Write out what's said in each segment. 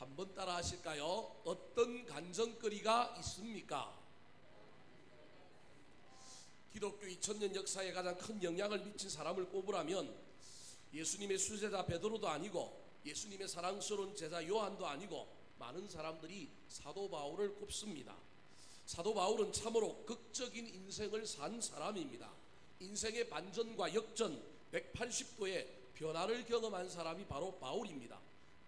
한번 따라 하실까요? 어떤 간증거리가 있습니까? 기독교 2000년 역사에 가장 큰 영향을 미친 사람을 꼽으라면 예수님의 수제자 베드로도 아니고 예수님의 사랑스러운 제자 요한도 아니고 많은 사람들이 사도 바울을 꼽습니다. 사도 바울은 참으로 극적인 인생을 산 사람입니다. 인생의 반전과 역전 180도의 변화를 경험한 사람이 바로 바울입니다.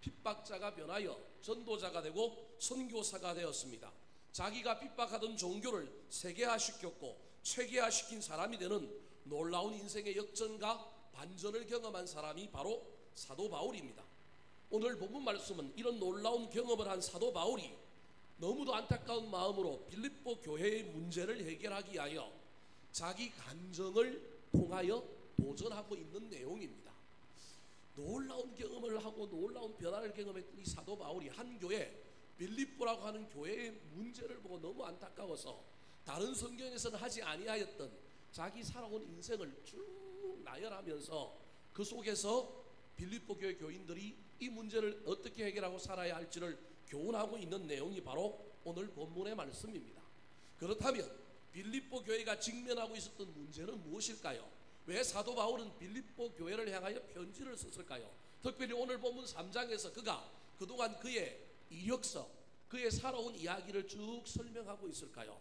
핍박자가 변하여 전도자가 되고 선교사가 되었습니다. 자기가 핍박하던 종교를 세계화시켰고 체계화시킨 사람이 되는 놀라운 인생의 역전과 반전을 경험한 사람이 바로 사도 바울입니다. 오늘 본문 말씀은 이런 놀라운 경험을 한 사도 바울이 너무도 안타까운 마음으로 빌립보 교회의 문제를 해결하기 위하여 자기 간증을 통하여 도전하고 있는 내용입니다. 놀라운 경험을 하고 놀라운 변화를 경험했던 이 사도 바울이 한 교회 빌립보라고 하는 교회의 문제를 보고 너무 안타까워서 다른 성경에서는 하지 아니하였던 자기 살아온 인생을 쭉 나열하면서 그 속에서 빌립보 교회 교인들이 이 문제를 어떻게 해결하고 살아야 할지를 교훈하고 있는 내용이 바로 오늘 본문의 말씀입니다. 그렇다면 빌립보 교회가 직면하고 있었던 문제는 무엇일까요? 왜 사도 바울은 빌립보 교회를 향하여 편지를 썼을까요? 특별히 오늘 본문 3장에서 그가 그동안 그의 이력서, 그의 살아온 이야기를 쭉 설명하고 있을까요?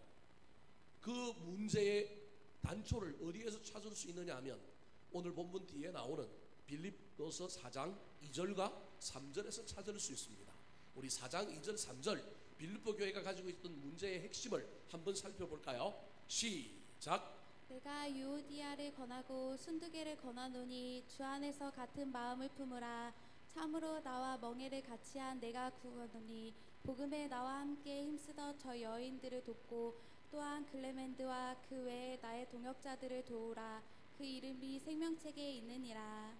그 문제의 단초를 어디에서 찾을 수 있느냐 하면 오늘 본문 뒤에 나오는 빌립보서 4장 2절과 3절에서 찾을 수 있습니다. 우리 4장 2절 3절 빌립보 교회가 가지고 있던 문제의 핵심을 한번 살펴볼까요? 시작. 내가 유오디아를 권하고 순두개를 권하노니 주 안에서 같은 마음을 품으라. 참으로 나와 멍에를 같이 한 내가 구하노니 복음에 나와 함께 힘쓰던 저 여인들을 돕고 또한 글레멘드와 그 외에 나의 동역자들을 도우라. 그 이름이 생명책에 있느니라.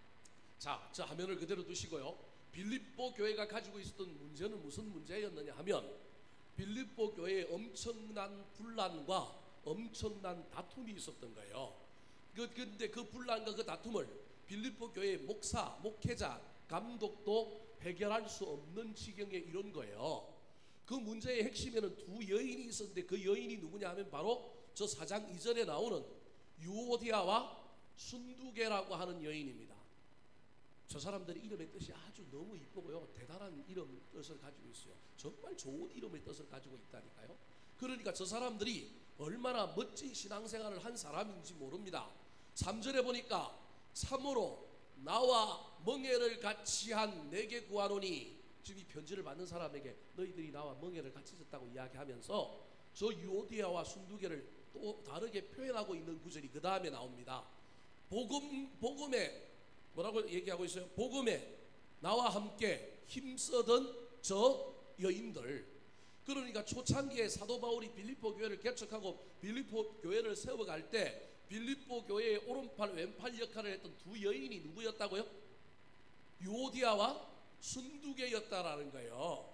자, 저 화면을 그대로 두시고요. 빌립보 교회가 가지고 있었던 문제는 무슨 문제였느냐 하면 빌립보 교회에 엄청난 분란과 엄청난 다툼이 있었던 거예요. 근데 그 분란과 그 다툼을 빌립보 교회의 목사, 목회자, 감독도 해결할 수 없는 지경에 이른 거예요. 그 문제의 핵심에는 두 여인이 있었는데 그 여인이 누구냐 하면 바로 저 4장 2절에 나오는 유오디아와 순두개라고 하는 여인입니다. 저 사람들의 이름의 뜻이 아주 너무 이쁘고요, 대단한 이름 뜻을 가지고 있어요. 정말 좋은 이름의 뜻을 가지고 있다니까요. 그러니까 저 사람들이 얼마나 멋진 신앙생활을 한 사람인지 모릅니다. 3절에 보니까 참으로 나와 멍에를 같이 한 내게 구하노니, 지금 이 편지를 받는 사람에게 너희들이 나와 멍에를 같이 졌다고 이야기하면서 저 유오디아와 순두개를 또 다르게 표현하고 있는 구절이 그 다음에 나옵니다. 복음에 뭐라고 얘기하고 있어요? 복음에 나와 함께 힘쓰던 저 여인들. 그러니까 초창기에 사도 바울이 빌립보 교회를 개척하고 빌립보 교회를 세워갈 때 빌립보 교회의 오른팔 왼팔 역할을 했던 두 여인이 누구였다고요? 유오디아와 순두개였다라는 거예요.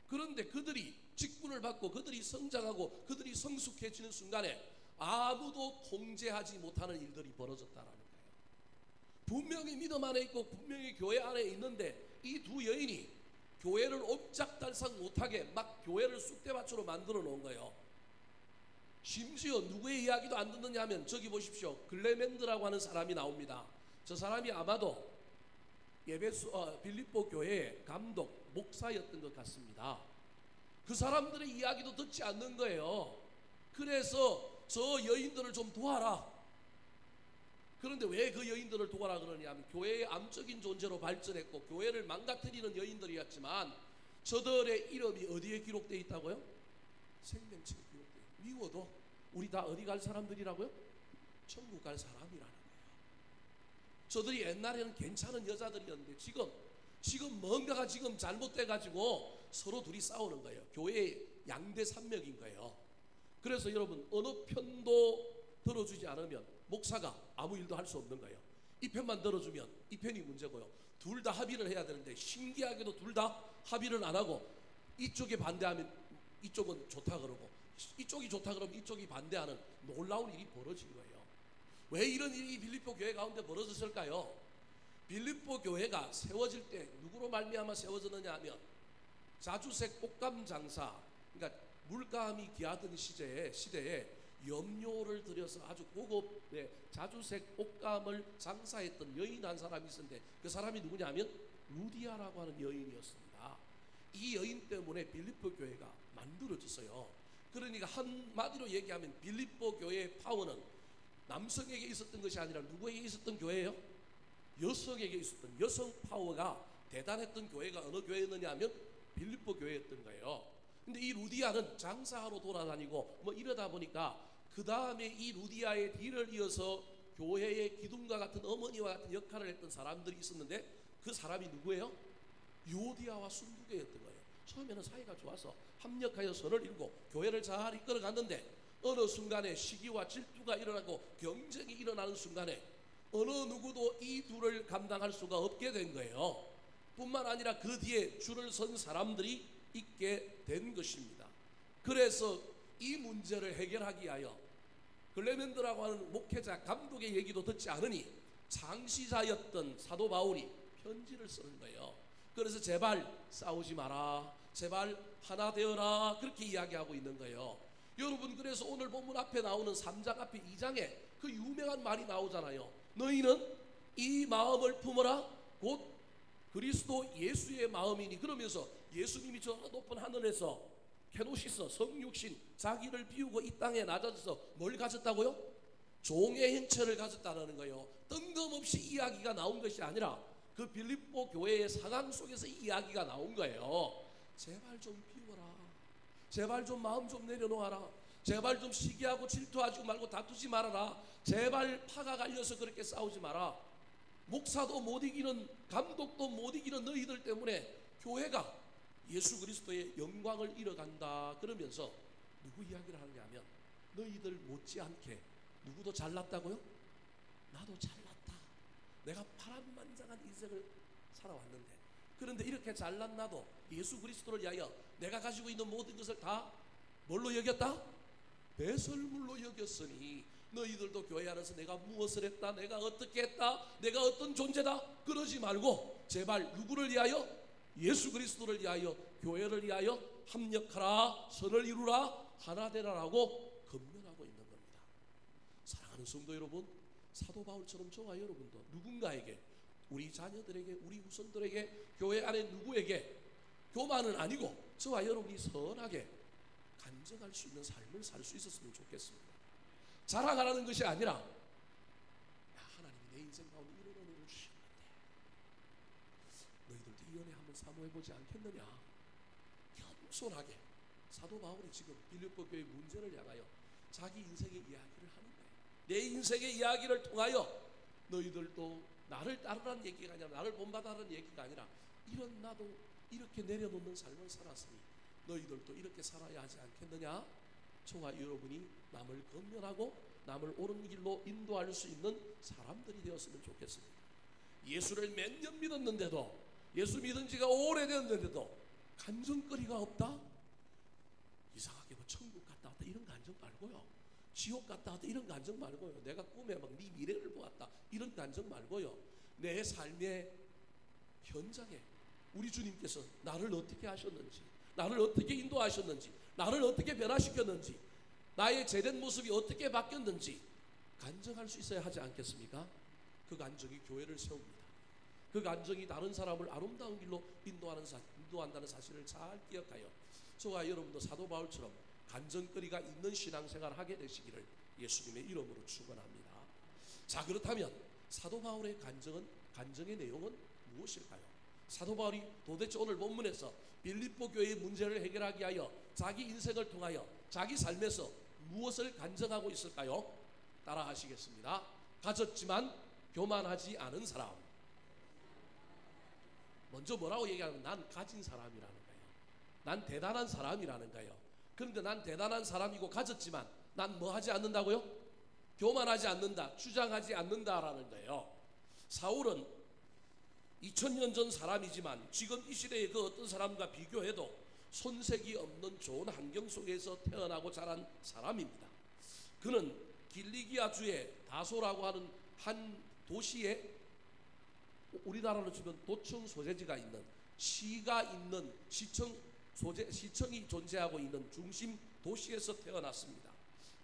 그런데 그들이 직분을 받고 그들이 성장하고 그들이 성숙해지는 순간에 아무도 통제하지 못하는 일들이 벌어졌다라는 거예요. 분명히 믿음 안에 있고 분명히 교회 안에 있는데 이 두 여인이 교회를 옴짝달싹 못하게 막 교회를 쑥대밭으로 만들어 놓은 거예요. 심지어 누구의 이야기도 안 듣느냐 하면 저기 보십시오. 글레멘드라고 하는 사람이 나옵니다. 저 사람이 아마도 빌립보 교회의 감독, 목사였던 것 같습니다. 그 사람들의 이야기도 듣지 않는 거예요. 그래서 저 여인들을 좀 도와라. 그런데 왜 그 여인들을 도와라 그러냐면 교회의 암적인 존재로 발전했고 교회를 망가뜨리는 여인들이었지만 저들의 이름이 어디에 기록되어 있다고요? 생명책에 기록되어 있어요. 미워도 우리 다 어디 갈 사람들이라고요? 천국 갈 사람이라는 거예요. 저들이 옛날에는 괜찮은 여자들이었는데 지금 뭔가가 지금 잘못돼 가지고 서로 둘이 싸우는 거예요. 교회의 양대 산맥인 거예요. 그래서 여러분 어느 편도 들어주지 않으면 목사가 아무 일도 할 수 없는 거예요. 이 편만 들어주면 이 편이 문제고요. 둘 다 합의를 해야 되는데 신기하게도 둘 다 합의를 안 하고 이쪽에 반대하면 이쪽은 좋다 그러고 이쪽이 좋다 그러면 이쪽이 반대하는 놀라운 일이 벌어진 거예요. 왜 이런 일이 빌립보 교회 가운데 벌어졌을까요? 빌립보 교회가 세워질 때 누구로 말미암아 세워졌느냐 하면 자주색 옷감 장사, 그러니까 물감이 귀하던 시대에 염료를 들여서 아주 고급의 자주색 옷감을 장사했던 여인 한 사람이 있었는데, 그 사람이 누구냐면 루디아라고 하는 여인이었습니다. 이 여인 때문에 빌립보 교회가 만들어졌어요. 그러니까 한마디로 얘기하면 빌립보 교회의 파워는 남성에게 있었던 것이 아니라 누구에게 있었던 교회예요? 여성에게 있었던 여성 파워가 대단했던 교회가 어느 교회였느냐 하면 빌립보 교회였던 거예요. 근데 이 루디아는 장사하러 돌아다니고 뭐 이러다 보니까 그 다음에 이 루디아의 뒤를 이어서 교회의 기둥과 같은 어머니와 같은 역할을 했던 사람들이 있었는데, 그 사람이 누구예요? 유오디아와 순두계였던 거예요. 처음에는 사이가 좋아서 합력하여 선을 이루고 교회를 잘 이끌어 갔는데, 어느 순간에 시기와 질투가 일어나고 경쟁이 일어나는 순간에 어느 누구도 이 둘을 감당할 수가 없게 된 거예요. 뿐만 아니라 그 뒤에 줄을 선 사람들이 있게 된 것입니다. 그래서 이 문제를 해결하기 위하여 클레멘드라고 하는 목회자 감독의 얘기도 듣지 않으니 창시자였던 사도 바울이 편지를 쓰는 거예요. 그래서 제발 싸우지 마라, 제발 하나 되어라, 그렇게 이야기하고 있는 거예요. 여러분, 그래서 오늘 본문 앞에 나오는 3장 앞에 2장에 그 유명한 말이 나오잖아요. 너희는 이 마음을 품어라, 곧 그리스도 예수의 마음이니. 그러면서 예수님이 저 높은 하늘에서 케노시스 성육신 자기를 비우고 이 땅에 낮아져서 뭘 가졌다고요? 종의 형체를 가졌다는 거예요. 뜬금없이 이야기가 나온 것이 아니라 그 빌립보 교회의 상황 속에서 이야기가 나온 거예요. 제발 좀 비워라, 제발 좀 마음 좀 내려놓아라, 제발 좀 시기하고 질투하지 말고 다투지 말아라, 제발 파가 갈려서 그렇게 싸우지 마라. 목사도 못 이기는, 감독도 못 이기는 너희들 때문에 교회가 예수 그리스도의 영광을 잃어간다. 그러면서 누구 이야기를 하느냐면 너희들 못지않게 누구도 잘났다고요? 나도 잘났다. 내가 파란만장한 인생을 살아왔는데, 그런데 이렇게 잘난 나도 예수 그리스도를 위하여 내가 가지고 있는 모든 것을 다 뭘로 여겼다? 배설물로 여겼으니 너희들도 교회 안에서 내가 무엇을 했다, 내가 어떻게 했다, 내가 어떤 존재다, 그러지 말고 제발 누구를 위하여? 예수 그리스도를 위하여, 교회를 위하여 합력하라, 선을 이루라, 하나 되라라고 권면하고 있는 겁니다. 사랑하는 성도 여러분, 사도 바울처럼 저와 여러분도 누군가에게, 우리 자녀들에게, 우리 후손들에게, 교회 안에 누구에게 교만은 아니고 저와 여러분이 선하게 간증할 수 있는 삶을 살 수 있었으면 좋겠습니다. 자랑하라는 것이 아니라, 야, 하나님이 내 인생 가운데 이런 은혜를 주셨는데 너희들도 이 은혜 한번 사모해보지 않겠느냐. 겸손하게 사도 바울이 지금 빌립보 교회 문제를 향하여 자기 인생의 이야기를 하는 거예요. 내 인생의 이야기를 통하여 너희들도 나를 따르라는 얘기가 아니라, 나를 본받아라는 얘기가 아니라, 이런 나도 이렇게 내려놓는 삶을 살았으니 너희들도 이렇게 살아야 하지 않겠느냐. 저와 여러분이 남을 권면하고 남을 옳은 길로 인도할 수 있는 사람들이 되었으면 좋겠습니다. 예수를 몇 년 믿었는데도, 예수 믿은 지가 오래됐는데도 간증거리가 없다? 이상하게 뭐 천국 갔다 왔다 이런 간증 말고요, 지옥 갔다 왔다 이런 간증 말고요, 내가 꿈에 막 네 미래를 보았다 이런 간증 말고요, 내 삶의 현장에 우리 주님께서 나를 어떻게 하셨는지, 나를 어떻게 인도하셨는지, 나를 어떻게 변화시켰는지, 나의 제된 모습이 어떻게 바뀌었는지 간증할 수 있어야 하지 않겠습니까? 그 간증이 교회를 세웁니다. 그 간증이 다른 사람을 아름다운 길로 인도한다는 사실을 잘 기억하여 저와 여러분도 사도 바울처럼 간증거리가 있는 신앙생활을 하게 되시기를 예수님의 이름으로 축원합니다. 자, 그렇다면 사도 바울의 간증의 내용은 무엇일까요? 사도 바울이 도대체 오늘 본문에서 빌립보 교회의 문제를 해결하기 위하여 자기 인생을 통하여 자기 삶에서 무엇을 간증하고 있을까요? 따라 하시겠습니다. 가졌지만 교만하지 않은 사람. 먼저 뭐라고 얘기하면 난 가진 사람이라는 거예요. 난 대단한 사람이라는 거예요. 그런데 난 대단한 사람이고 가졌지만 난 뭐 하지 않는다고요? 교만하지 않는다, 주장하지 않는다라는 거예요. 사울은 2000년 전 사람이지만 지금 이 시대의 그 어떤 사람과 비교해도 손색이 없는 좋은 환경 속에서 태어나고 자란 사람입니다. 그는 길리기아 주의 다소라고 하는 한 도시에, 우리나라로 치면 도청 소재지가 있는, 시가 있는, 시청 시청이 존재하고 있는 중심 도시에서 태어났습니다.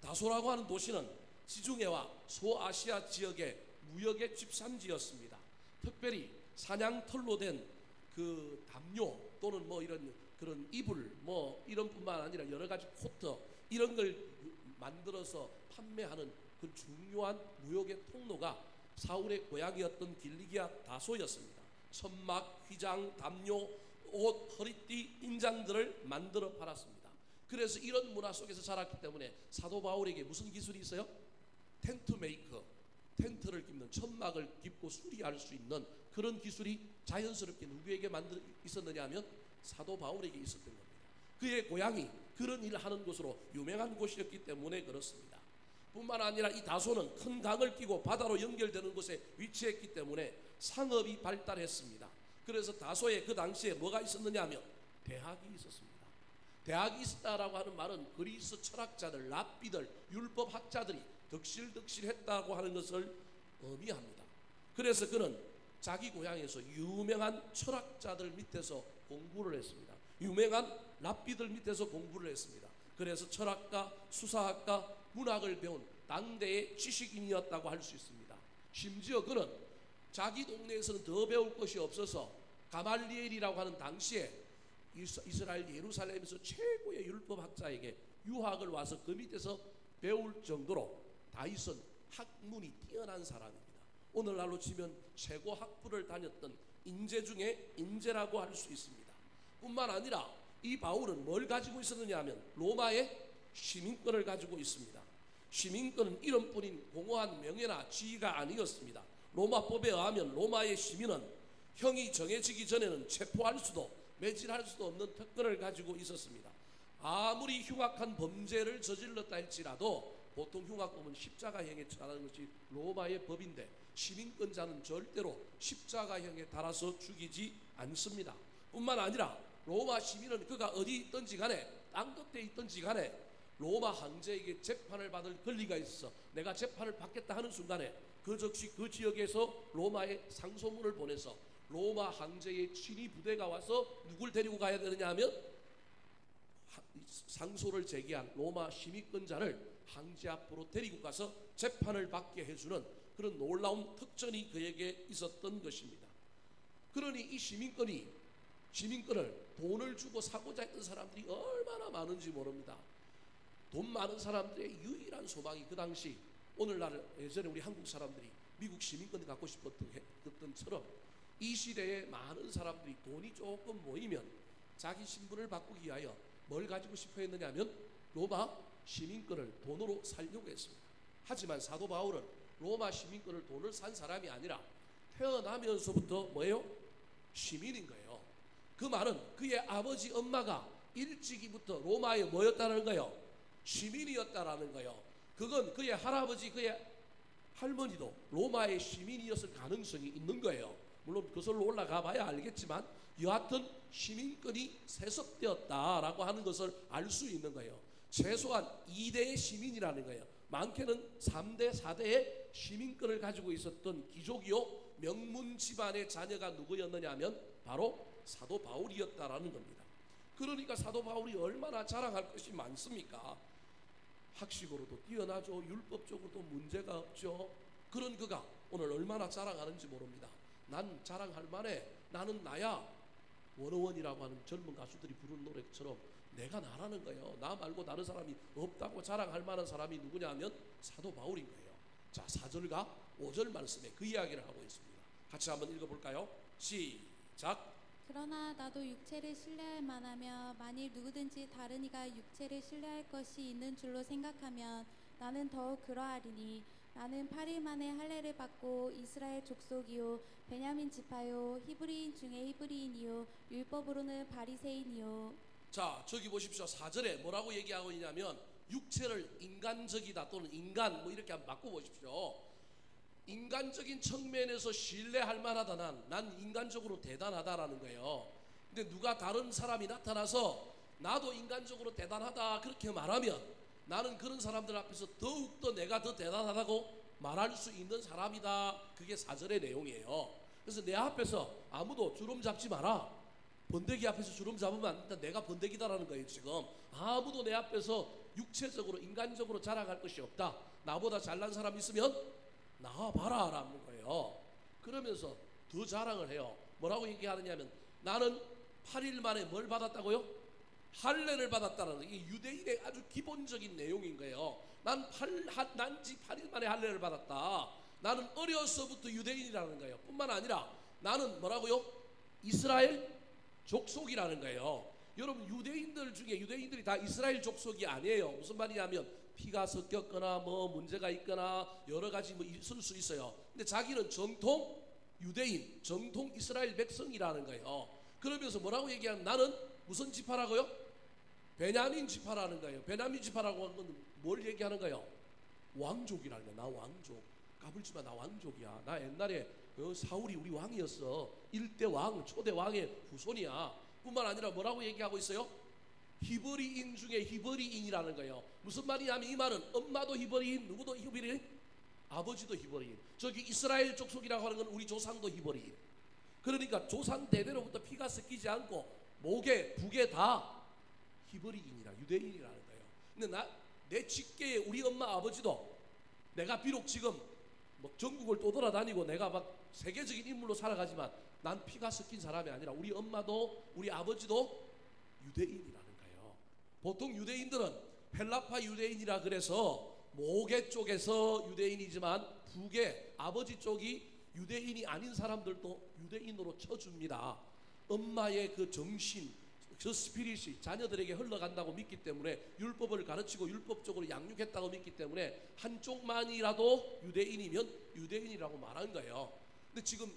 다소라고 하는 도시는 지중해와 소아시아 지역의 무역의 집산지였습니다. 특별히 사냥털로 된 그 담요 또는 뭐 이런 그런 이불 뭐 이런 뿐만 아니라 여러 가지 코트 이런 걸 만들어서 판매하는 그 중요한 무역의 통로가 사울의 고향이었던 길리기아 다소였습니다. 천막, 휘장, 담요, 옷, 허리띠, 인장들을 만들어 팔았습니다. 그래서 이런 문화 속에서 자랐기 때문에 사도 바울에게 무슨 기술이 있어요? 텐트 메이커, 텐트를 깁는, 천막을 깁고 수리할 수 있는 그런 기술이 자연스럽게 누구에게 있었느냐 하면 사도 바울에게 있었던 겁니다. 그의 고향이 그런 일을 하는 곳으로 유명한 곳이었기 때문에 그렇습니다. 뿐만 아니라 이 다소는 큰 강을 끼고 바다로 연결되는 곳에 위치했기 때문에 상업이 발달했습니다. 그래서 다소에 그 당시에 뭐가 있었느냐 하면 대학이 있었습니다. 대학이 있었다라고 하는 말은 그리스 철학자들, 랍비들, 율법학자들이 덕실덕실했다고 하는 것을 의미합니다. 그래서 그는 자기 고향에서 유명한 철학자들 밑에서 공부를 했습니다. 유명한 랍비들 밑에서 공부를 했습니다. 그래서 철학과, 수사학과, 문학을 배운 당대의 지식인이었다고 할 수 있습니다. 심지어 그는 자기 동네에서는 더 배울 것이 없어서 가말리엘이라고 하는 당시에 이스라엘 예루살렘에서 최고의 율법학자에게 유학을 와서 그 밑에서 배울 정도로 다윗은 학문이 뛰어난 사람입니다. 오늘날로 치면 최고 학부를 다녔던 인재 중에 인재라고 할 수 있습니다. 뿐만 아니라 이 바울은 뭘 가지고 있었느냐 하면 로마의 시민권을 가지고 있습니다. 시민권은 이름뿐인 공허한 명예나 지위가 아니었습니다. 로마법에 의하면 로마의 시민은 형이 정해지기 전에는 체포할 수도 매질할 수도 없는 특권을 가지고 있었습니다. 아무리 흉악한 범죄를 저질렀다 할지라도 보통 흉악범은 십자가형에 처하는 것이 로마의 법인데 시민권자는 절대로 십자가형에 달아서 죽이지 않습니다. 뿐만 아니라 로마 시민은 그가 어디 있든지 간에 땅끝에 있든지 간에 로마 황제에게 재판을 받을 권리가 있어서 내가 재판을 받겠다 하는 순간에 그 즉시 그 지역에서 로마에 상소문을 보내서 로마 황제의 친위 부대가 와서 누굴 데리고 가야 되느냐 하면 상소를 제기한 로마 시민권자를 황제 앞으로 데리고 가서 재판을 받게 해주는 그런 놀라운 특전이 그에게 있었던 것입니다. 그러니 이 시민권을 돈을 주고 사고자 했던 사람들이 얼마나 많은지 모릅니다. 돈 많은 사람들의 유일한 소망이 그 당시 오늘날 예전에 우리 한국 사람들이 미국 시민권을 갖고 싶었던 처럼 이 시대에 많은 사람들이 돈이 조금 모이면 자기 신분을 바꾸기 위하여 뭘 가지고 싶어 했느냐 하면 로마 시민권을 돈으로 살려고 했습니다. 하지만 사도 바울은 로마 시민권을 돈을 산 사람이 아니라 태어나면서부터 뭐예요? 시민인 거예요. 그 말은 그의 아버지 엄마가 일찍이부터 로마에 뭐였다는 거예요? 시민이었다라는 거예요. 그건 그의 할아버지, 그의 할머니도 로마의 시민이었을 가능성이 있는 거예요. 물론 그것으로 올라가 봐야 알겠지만 여하튼 시민권이 세습되었다라고 하는 것을 알 수 있는 거예요. 최소한 2대의 시민이라는 거예요. 많게는 3대, 4대의 시민권을 가지고 있었던 귀족이요 명문 집안의 자녀가 누구였느냐 하면 바로 사도 바울이었다라는 겁니다. 그러니까 사도 바울이 얼마나 자랑할 것이 많습니까? 학식으로도 뛰어나죠. 율법적으로도 문제가 없죠. 그런 그가 오늘 얼마나 자랑하는지 모릅니다. 난 자랑할 만해. 나는 나야. 원어원이라고 하는 젊은 가수들이 부르는 노래처럼 내가 나라는 거예요. 나 말고 다른 사람이 없다고 자랑할 만한 사람이 누구냐 하면 사도 바울인 거예요. 자, 4절과 5절 말씀에 그 이야기를 하고 있습니다. 같이 한번 읽어볼까요? 시작. 그러나 나도 육체를 신뢰할 만하며 만일 누구든지 다른 이가 육체를 신뢰할 것이 있는 줄로 생각하면 나는 더욱 그러하리니 나는 8일 만에 할례를 받고 이스라엘 족속이요 베냐민 지파요 히브리인 중에 히브리인이요 율법으로는 바리새인이요. 자, 저기 보십시오. 4절에 뭐라고 얘기하고 있냐면 육체를 인간적이다 또는 인간 뭐 이렇게 한번 바꿔보십시오. 인간적인 측면에서 신뢰할 만하다. 난 인간적으로 대단하다라는 거예요. 근데 누가 다른 사람이 나타나서 나도 인간적으로 대단하다 그렇게 말하면 나는 그런 사람들 앞에서 더욱더 내가 더 대단하다고 말할 수 있는 사람이다. 그게 4절의 내용이에요. 그래서 내 앞에서 아무도 주름 잡지 마라. 번데기 앞에서 주름 잡으면 안 된다. 내가 번데기다라는 거예요. 지금 아무도 내 앞에서 육체적으로 인간적으로 자랑할 것이 없다. 나보다 잘난 사람 있으면 나와봐라 라는 거예요. 그러면서 더 자랑을 해요. 뭐라고 얘기하느냐면 나는 8일 만에 뭘 받았다고요? 할례를 받았다는 거. 이게 유대인의 아주 기본적인 내용인 거예요. 난지 8일 만에 할례를 받았다. 나는 어려서부터 유대인이라는 거예요. 뿐만 아니라 나는 뭐라고요? 이스라엘 족속이라는 거예요. 여러분 유대인들 중에 유대인들이 다 이스라엘 족속이 아니에요. 무슨 말이냐면 피가 섞였거나 뭐 문제가 있거나 여러 가지 뭐 있을 수 있어요. 근데 자기는 정통 유대인, 정통 이스라엘 백성이라는 거예요. 그러면서 뭐라고 얘기하면 나는 무슨 지파라고요? 베냐민 지파라는 거예요. 베냐민 지파라고 하는 건 뭘 얘기하는 거예요? 왕족이라는 거예요. 나 왕족. 까불지마, 나 왕족이야. 나 옛날에 사울이 우리 왕이었어. 1대 왕, 초대 왕의 후손이야. 뿐만 아니라 뭐라고 얘기하고 있어요? 히브리인 중에 히브리인이라는 거예요. 무슨 말이냐면 이 말은 엄마도 히브리인, 누구도 히브리인, 아버지도 히브리인. 저기 이스라엘 족속이라고 하는 건 우리 조상도 히브리인. 그러니까 조상 대대로부터 피가 섞이지 않고 목에 북에 다 히브리인이라 유대인이라는 거예요. 근데 내 직계에 우리 엄마 아버지도 내가 비록 지금 뭐 전국을 떠돌아다니고 내가 막 세계적인 인물로 살아가지만 난 피가 섞인 사람이 아니라 우리 엄마도 우리 아버지도 유대인이라는 거예요. 보통 유대인들은 헬라파 유대인이라 그래서 모계 쪽에서 유대인이지만 북의 아버지 쪽이 유대인이 아닌 사람들도 유대인으로 쳐줍니다. 엄마의 그 정신, 그 스피릿이 자녀들에게 흘러간다고 믿기 때문에 율법을 가르치고 율법적으로 양육했다고 믿기 때문에 한쪽만이라도 유대인이면 유대인이라고 말한 거예요. 근데 지금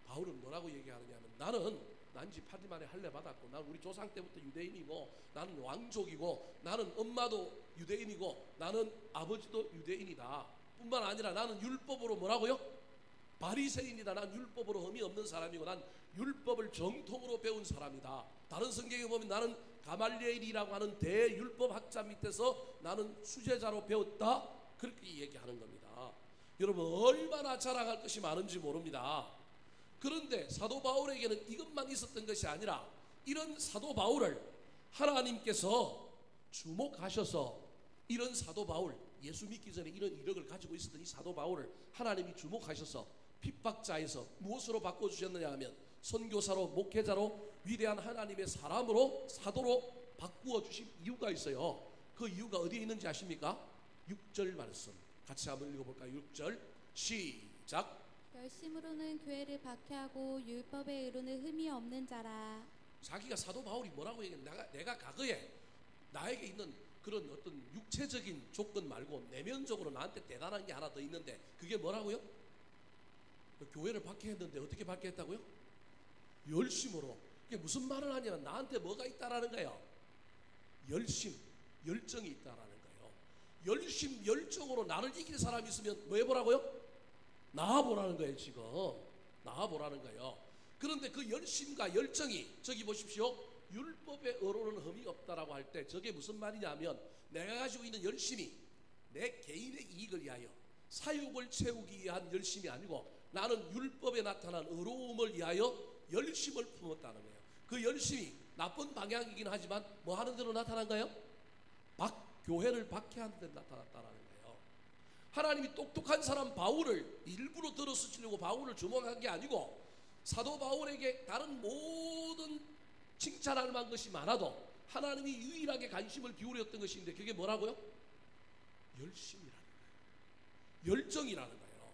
바울은 뭐라고 얘기하느냐면 나는 난지 8일 만에 할례 받았고 나는 우리 조상 때부터 유대인이고 나는 왕족이고 나는 엄마도 유대인이고 나는 아버지도 유대인이다. 뿐만 아니라 나는 율법으로 뭐라고요? 바리새인이다. 난 율법으로 흠이 없는 사람이고 난 율법을 정통으로 배운 사람이다. 다른 성경에 보면 나는 가말리엘이라고 하는 대율법학자 밑에서 나는 수제자로 배웠다. 그렇게 얘기하는 겁니다. 여러분 얼마나 자랑할 것이 많은지 모릅니다. 그런데 사도 바울에게는 이것만 있었던 것이 아니라 이런 사도 바울을 하나님께서 주목하셔서 이런 사도 바울, 예수 믿기 전에 이런 이력을 가지고 있었던 이 사도 바울을 하나님이 주목하셔서 핍박자에서 무엇으로 바꿔주셨느냐 하면 선교사로, 목회자로, 위대한 하나님의 사람으로, 사도로 바꾸어 주신 이유가 있어요. 그 이유가 어디에 있는지 아십니까? 6절 말씀 같이 한번 읽어볼까요? 6절 시작. 열심으로는 교회를 박해하고 율법의 의로는 흠이 없는 자라. 자기가 사도 바울이 뭐라고 얘기했냐? 내가 과거에 나에게 있는 그런 어떤 육체적인 조건 말고 내면적으로 나한테 대단한 게 하나 더 있는데 그게 뭐라고요? 교회를 박해했는데 어떻게 박해했다고요? 열심으로. 그게 무슨 말을 하냐면 나한테 뭐가 있다라는 거예요. 열심, 열정이 있다라는 거예요. 열심, 열정으로 나를 이길 사람이 있으면 뭐 해보라고요? 나와보라는 거예요. 지금 나와보라는 거예요. 그런데 그 열심과 열정이 저기 보십시오. 율법의 의로는 흠이 없다라고 할 때 저게 무슨 말이냐면 내가 가지고 있는 열심이 내 개인의 이익을 위하여 사욕을 채우기 위한 열심이 아니고 나는 율법에 나타난 의로움을 위하여 열심을 품었다는 거예요. 그 열심이 나쁜 방향이긴 하지만 뭐 하는 대로 나타난 거예요? 교회를 박해하는 데로 나타났다는 거예요. 하나님이 똑똑한 사람 바울을 일부러 들어 쓰시려고 바울을 주목한 게 아니고 사도 바울에게 다른 모든 칭찬할 만한 것이 많아도 하나님이 유일하게 관심을 기울였던 것인데 그게 뭐라고요? 열심이라는 거예요. 열정이라는 거예요.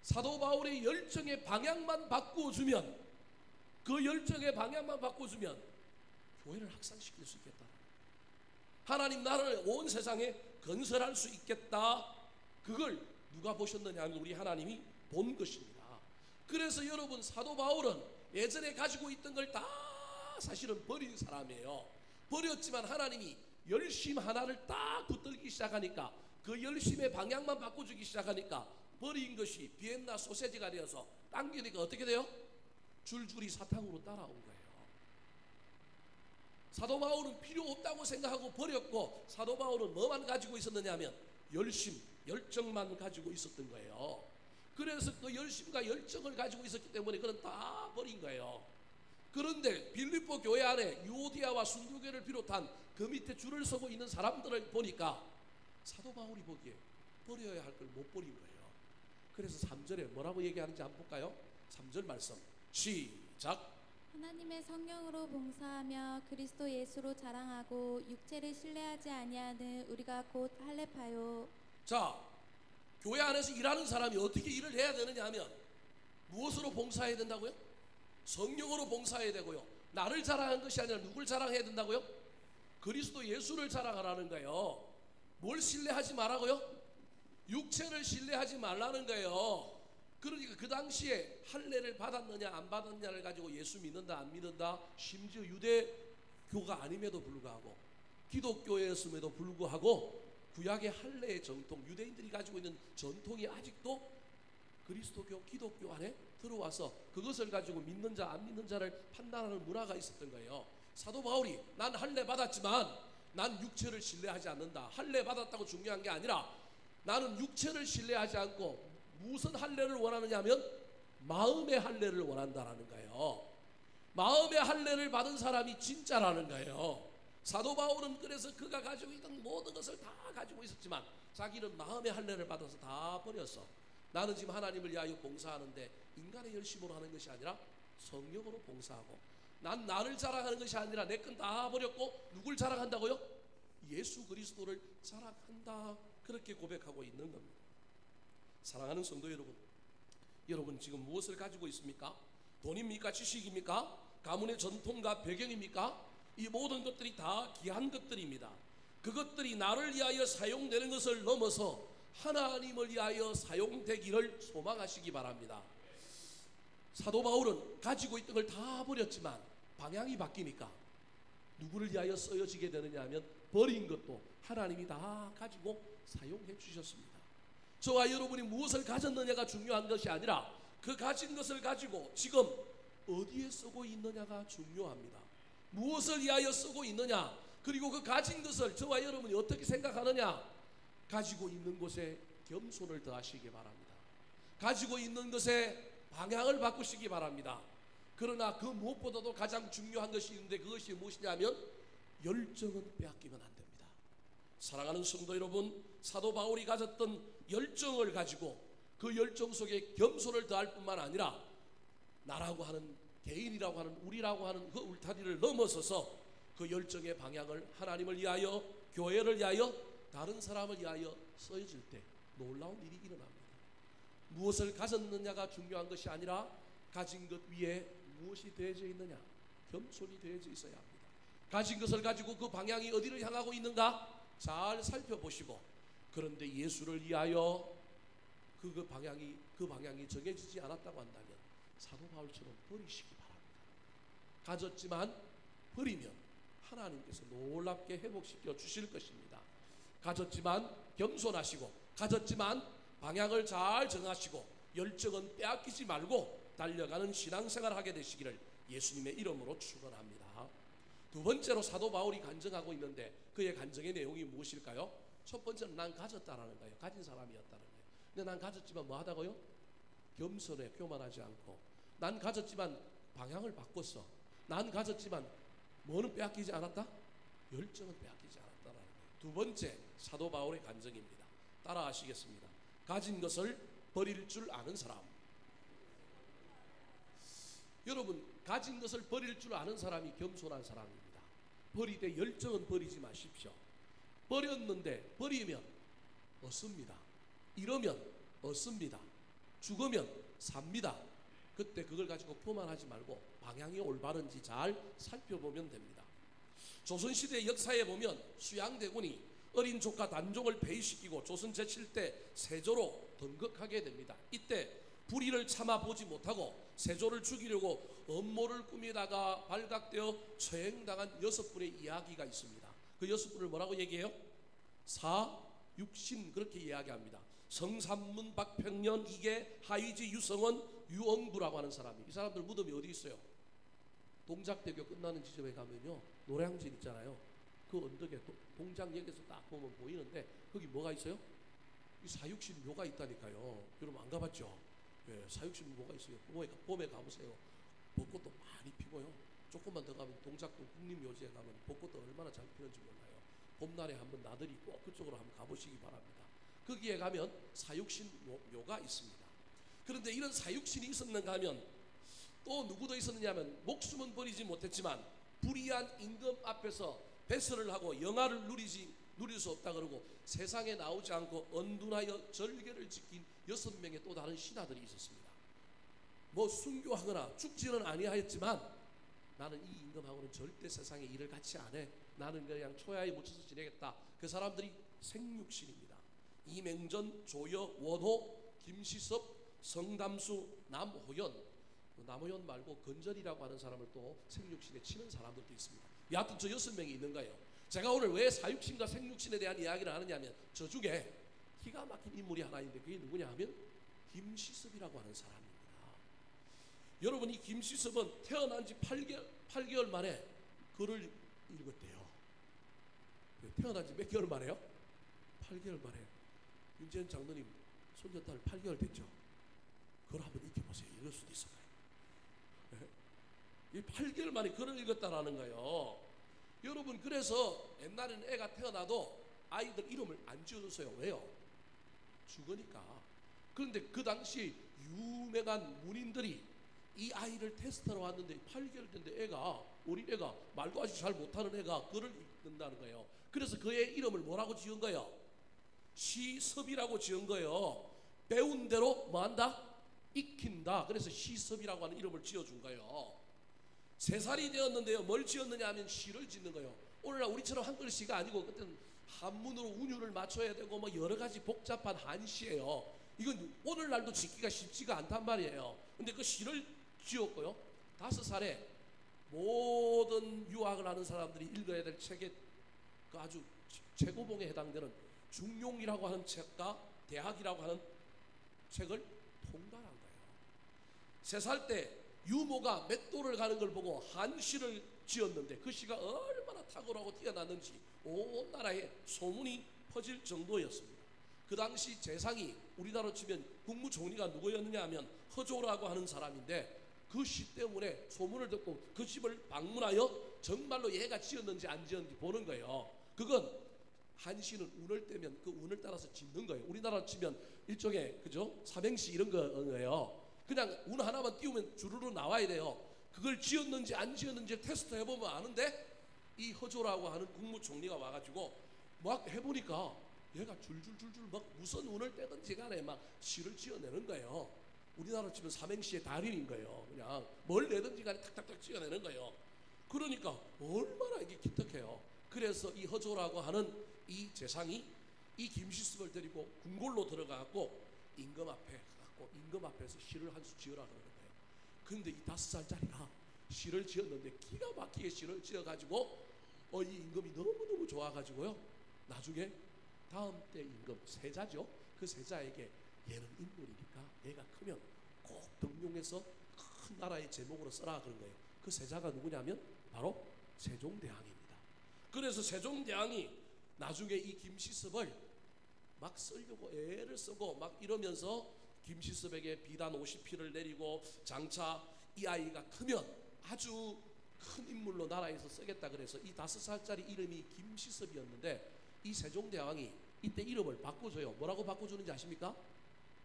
사도 바울의 열정의 방향만 바꾸어주면 그 열정의 방향만 바꿔주면 교회를 확산시킬 수 있겠다. 하나님 나라를 온 세상에 건설할 수 있겠다. 그걸 누가 보셨느냐 하면 우리 하나님이 본 것입니다. 그래서 여러분 사도 바울은 예전에 가지고 있던 걸 다 사실은 버린 사람이에요. 버렸지만 하나님이 열심 하나를 딱 붙들기 시작하니까 그 열심의 방향만 바꿔주기 시작하니까 버린 것이 비엔나 소세지가 되어서 당기니까 어떻게 돼요? 줄줄이 사탕으로 따라온 거예요. 사도 바울은 필요 없다고 생각하고 버렸고 사도 바울은 뭐만 가지고 있었느냐 하면 열심, 열정만 가지고 있었던 거예요. 그래서 그 열심과 열정을 가지고 있었기 때문에 그는 다 버린 거예요. 그런데 빌립보 교회 안에 유오디아와 순두계를 비롯한 그 밑에 줄을 서고 있는 사람들을 보니까 사도 바울이 보기에 버려야 할 걸 못 버린 거예요. 그래서 3절에 뭐라고 얘기하는지 한번 볼까요? 3절 말씀 시작. 하나님의 성령으로 봉사하며 그리스도 예수로 자랑하고 육체를 신뢰하지 아니하는 우리가 곧 할례파요. 자, 교회 안에서 일하는 사람이 어떻게 일을 해야 되느냐 하면 무엇으로 봉사해야 된다고요? 성령으로 봉사해야 되고요. 나를 자랑하는 것이 아니라 누굴 자랑해야 된다고요? 그리스도 예수를 자랑하라는 거예요. 뭘 신뢰하지 말라고요? 육체를 신뢰하지 말라는 거예요. 그러니까 그 당시에 할례를 받았느냐 안 받았느냐를 가지고 예수 믿는다 안 믿는다, 심지어 유대교가 아님에도 불구하고 기독교였음에도 불구하고 구약의 할례의 정통, 유대인들이 가지고 있는 전통이 아직도 그리스도교, 기독교 안에 들어와서 그것을 가지고 믿는 자 안 믿는 자를 판단하는 문화가 있었던 거예요. 사도 바울이 난 할례 받았지만 난 육체를 신뢰하지 않는다. 할례 받았다고 중요한 게 아니라 나는 육체를 신뢰하지 않고 무슨 할례를 원하느냐 하면 마음의 할례를 원한다라는 거예요. 마음의 할례를 받은 사람이 진짜라는 거예요. 사도 바울은 그래서 그가 가지고 있던 모든 것을 다 가지고 있었지만 자기는 마음의 할례를 받아서 다 버렸어. 나는 지금 하나님을 위하여 봉사하는데 인간의 열심으로 하는 것이 아니라 성령으로 봉사하고, 난 나를 자랑하는 것이 아니라 내 건 다 버렸고 누굴 자랑한다고요? 예수 그리스도를 자랑한다. 그렇게 고백하고 있는 겁니다. 사랑하는 성도 여러분, 여러분 지금 무엇을 가지고 있습니까? 돈입니까? 지식입니까? 가문의 전통과 배경입니까? 이 모든 것들이 다 귀한 것들입니다. 그것들이 나를 위하여 사용되는 것을 넘어서 하나님을 위하여 사용되기를 소망하시기 바랍니다. 사도 바울은 가지고 있던 걸 다 버렸지만 방향이 바뀌니까 누구를 위하여 쓰여지게 되느냐 하면 버린 것도 하나님이 다 가지고 사용해 주셨습니다. 저와 여러분이 무엇을 가졌느냐가 중요한 것이 아니라 그 가진 것을 가지고 지금 어디에 쓰고 있느냐가 중요합니다. 무엇을 위하여 쓰고 있느냐, 그리고 그 가진 것을 저와 여러분이 어떻게 생각하느냐, 가지고 있는 곳에 겸손을 더하시기 바랍니다. 가지고 있는 것에 방향을 바꾸시기 바랍니다. 그러나 그 무엇보다도 가장 중요한 것이 있는데 그것이 무엇이냐면 열정은 빼앗기면 안 됩니다. 사랑하는 성도 여러분, 사도 바울이 가졌던 열정을 가지고 그 열정 속에 겸손을 더할 뿐만 아니라 나라고 하는, 개인이라고 하는, 우리라고 하는 그 울타리를 넘어서서 그 열정의 방향을 하나님을 위하여, 교회를 위하여, 다른 사람을 위하여 써질 때 놀라운 일이 일어납니다. 무엇을 가졌느냐가 중요한 것이 아니라 가진 것 위에 무엇이 되어져 있느냐, 겸손이 되어져 있어야 합니다. 가진 것을 가지고 그 방향이 어디를 향하고 있는가 잘 살펴보시고, 그런데 예수를 위하여 그 방향이 정해지지 않았다고 한다면 사도 바울처럼 버리시기 바랍니다. 가졌지만 버리면 하나님께서 놀랍게 회복시켜 주실 것입니다. 가졌지만 겸손하시고, 가졌지만 방향을 잘 정하시고, 열정은 빼앗기지 말고 달려가는 신앙생활을 하게 되시기를 예수님의 이름으로 축원합니다. 두 번째로 사도 바울이 간증하고 있는데 그의 간증의 내용이 무엇일까요? 첫 번째는 난 가졌다라는 거예요. 가진 사람이었다는 거예요. 근데 난 가졌지만 뭐 하다고요? 겸손해, 교만하지 않고. 난 가졌지만 방향을 바꿨어. 난 가졌지만 뭐는 빼앗기지 않았다? 열정은 빼앗기지 않았다라는 거예요. 두 번째 사도 바울의 간증입니다. 따라 하시겠습니다. 가진 것을 버릴 줄 아는 사람. 여러분, 가진 것을 버릴 줄 아는 사람이 겸손한 사람입니다. 버리되 열정은 버리지 마십시오. 버렸는데 버리면 얻습니다. 잃으면 얻습니다. 죽으면 삽니다. 그때 그걸 가지고 교만하지 말고 방향이 올바른지 잘 살펴보면 됩니다. 조선시대 역사에 보면 수양대군이 어린 조카 단종을 폐위시키고 조선 제7대 세조로 등극하게 됩니다. 이때 불의를 참아보지 못하고 세조를 죽이려고 음모를 꾸미다가 발각되어 처형당한 6분의 이야기가 있습니다. 그 6분을 뭐라고 얘기해요? 사육신, 그렇게 이야기합니다. 성삼문, 박평년, 이계, 하의지, 유성원, 유엉부라고 하는 사람이, 이 사람들 무덤이 어디 있어요? 동작대교 끝나는 지점에 가면요, 노량진 있잖아요. 그 언덕에 동작역에서 딱 보면 보이는데 거기 뭐가 있어요? 이 사육신 묘가 있다니까요. 여러분 안 가봤죠? 예, 사육신 묘가 있어요. 봄에 가보세요. 벚꽃도 많이 피고요. 조금만 더 가면 동작동 국립묘지에 가면 벚꽃도 얼마나 잘 피는지 몰라요. 봄날에 한번 나들이 꼭 그쪽으로 한번 가보시기 바랍니다. 거기에 가면 사육신 묘가 있습니다. 그런데 이런 사육신이 있었는가 하면 또 누구도 있었느냐 하면 목숨은 버리지 못했지만 불의한 임금 앞에서 배설을 하고 영화를 누릴 수 없다 그러고 세상에 나오지 않고 언둔하여 절개를 지킨 6명의 또 다른 신하들이 있었습니다. 뭐 순교하거나 죽지는 아니하였지만 나는 이 임금하고는 절대 세상에 일을 같이 안 해. 나는 그냥 초야에 묻혀서 지내겠다. 그 사람들이 생육신입니다. 이맹전, 조여, 원호, 김시섭, 성담수, 남호연. 남호연 말고 건전이라고 하는 사람을 또 생육신에 치는 사람들도 있습니다. 여하튼 저 6명이 있는 거예요. 제가 오늘 왜 사육신과 생육신에 대한 이야기를 하느냐면 저 중에 기가 막힌 인물이 하나 있는데 그게 누구냐 하면 김시섭이라고 하는 사람입니다. 여러분, 이 김시섭은 태어난 지 8개월 만에 글을 읽었대요. 태어난 지 몇 개월 만에요? 8개월 만에. 윤재현 장로님 손녀딸 8개월 됐죠? 그걸 한번 익혀보세요. 읽을 수도 있어요. 이 8개월 만에 글을 읽었다라는 거예요. 여러분, 그래서 옛날에는 애가 태어나도 아이들 이름을 안 지어줬어요. 왜요? 죽으니까. 그런데 그 당시 유명한 문인들이 이 아이를 테스트하러 왔는데 8개월 된데 애가, 어린 애가, 말도 아직 잘 못하는 애가 글을 읽는다는 거예요. 그래서 그의 이름을 뭐라고 지은 거예요? 시섭이라고 지은 거예요. 배운 대로 뭐한다? 익힌다. 그래서 시섭이라고 하는 이름을 지어준 거예요. 3살이 되었는데요, 뭘 지었느냐 하면 시를 짓는 거예요. 오늘날 우리처럼 한글씨가 아니고 그때는 한문으로 운율을 맞춰야 되고 뭐 여러 가지 복잡한 한시예요. 이건 오늘날도 짓기가 쉽지가 않단 말이에요. 근데 그 시를 지었고요, 5살에 모든 유학을 하는 사람들이 읽어야 될 책의 그 아주 최고봉에 해당되는 중용이라고 하는 책과 대학이라고 하는 책을 통달한 거예요. 3살 때 유모가 맷돌을 가는 걸 보고 한시를 지었는데 그 시가 얼마나 탁월하고 뛰어났는지 온 나라에 소문이 퍼질 정도였습니다. 그 당시 재상이 우리나라로 치면 국무총리가 누구였느냐 하면 허조라고 하는 사람인데 그 시 때문에 소문을 듣고 그 집을 방문하여 정말로 얘가 지었는지 안 지었는지 보는 거예요. 그건 한시는 운을 떼면 그 운을 따라서 짓는 거예요. 우리나라로 치면 일종의 그죠? 삼행시 이런 거예요. 그냥 운 하나만 띄우면 주르르 나와야 돼요. 그걸 지었는지 안 지었는지 테스트 해보면 아는데 이 허조라고 하는 국무총리가 와가지고 막 해보니까 얘가 줄줄줄줄 막 무슨 운을 떼든지 간에 막 시를 지어내는 거예요. 우리나라로 치면 삼행시의 달인인 거예요. 그냥 뭘 내든지 간에 탁탁탁 지어내는 거예요. 그러니까 얼마나 이게 기특해요. 그래서 이 허조라고 하는 이 재상이 이 김시섭을 데리고 궁궐로 들어가고 임금 앞에 가고 임금 앞에서 시를 한 수 지으라 그러는 거예요. 그런데 이 5살짜리가 시를 지었는데 기가 막히게 시를 지어가지고 이 임금이 너무너무 좋아가지고요, 나중에 다음 때 임금 세자죠. 그 세자에게 얘는 인물이니까 얘가 크면 꼭 등용해서 큰 나라의 제목으로 써라 그런 거예요. 그 세자가 누구냐면 바로 세종대왕입니다. 그래서 세종대왕이 나중에 이 김시섭을 막 쓰려고 애를 쓰고 막 이러면서 김시섭에게 비단 50피를 내리고 장차 이 아이가 크면 아주 큰 인물로 나라에서 쓰겠다 그래서 이 5살짜리 이름이 김시섭이었는데 이 세종대왕이 이때 이름을 바꿔줘요. 뭐라고 바꿔주는지 아십니까?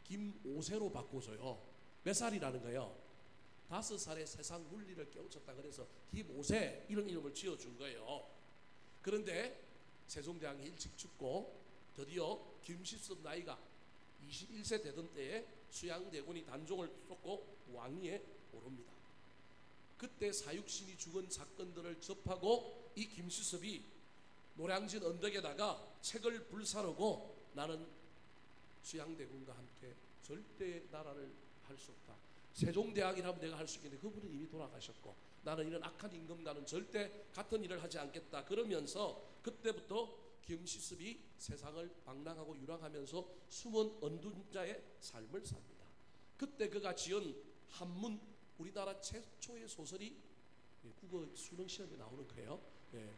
김오세로 바꿔줘요. 몇 살이라는 거예요? 5살에 세상 물리를 깨우쳤다 그래서 김오세 이런 이름을 지어준 거예요. 그런데 세종대왕이 일찍 죽고 드디어 김시섭 나이가 21세 되던 때에 수양대군이 단종을 쫓고 왕위에 오릅니다. 그때 사육신이 죽은 사건들을 접하고 이 김시섭이 노량진 언덕에다가 책을 불사르고 나는 수양대군과 함께 절대 나라를 할 수 없다. 세종대왕이라면 내가 할 수 있겠는데 그분은 이미 돌아가셨고 나는 이런 악한 임금과는 절대 같은 일을 하지 않겠다. 그러면서 그때부터 김시섭이 세상을 방랑하고 유랑하면서 숨은 언둔자의 삶을 삽니다. 그때 그가 지은 한문, 우리나라 최초의 소설이 국어 수능 시험에 나오는 거예요.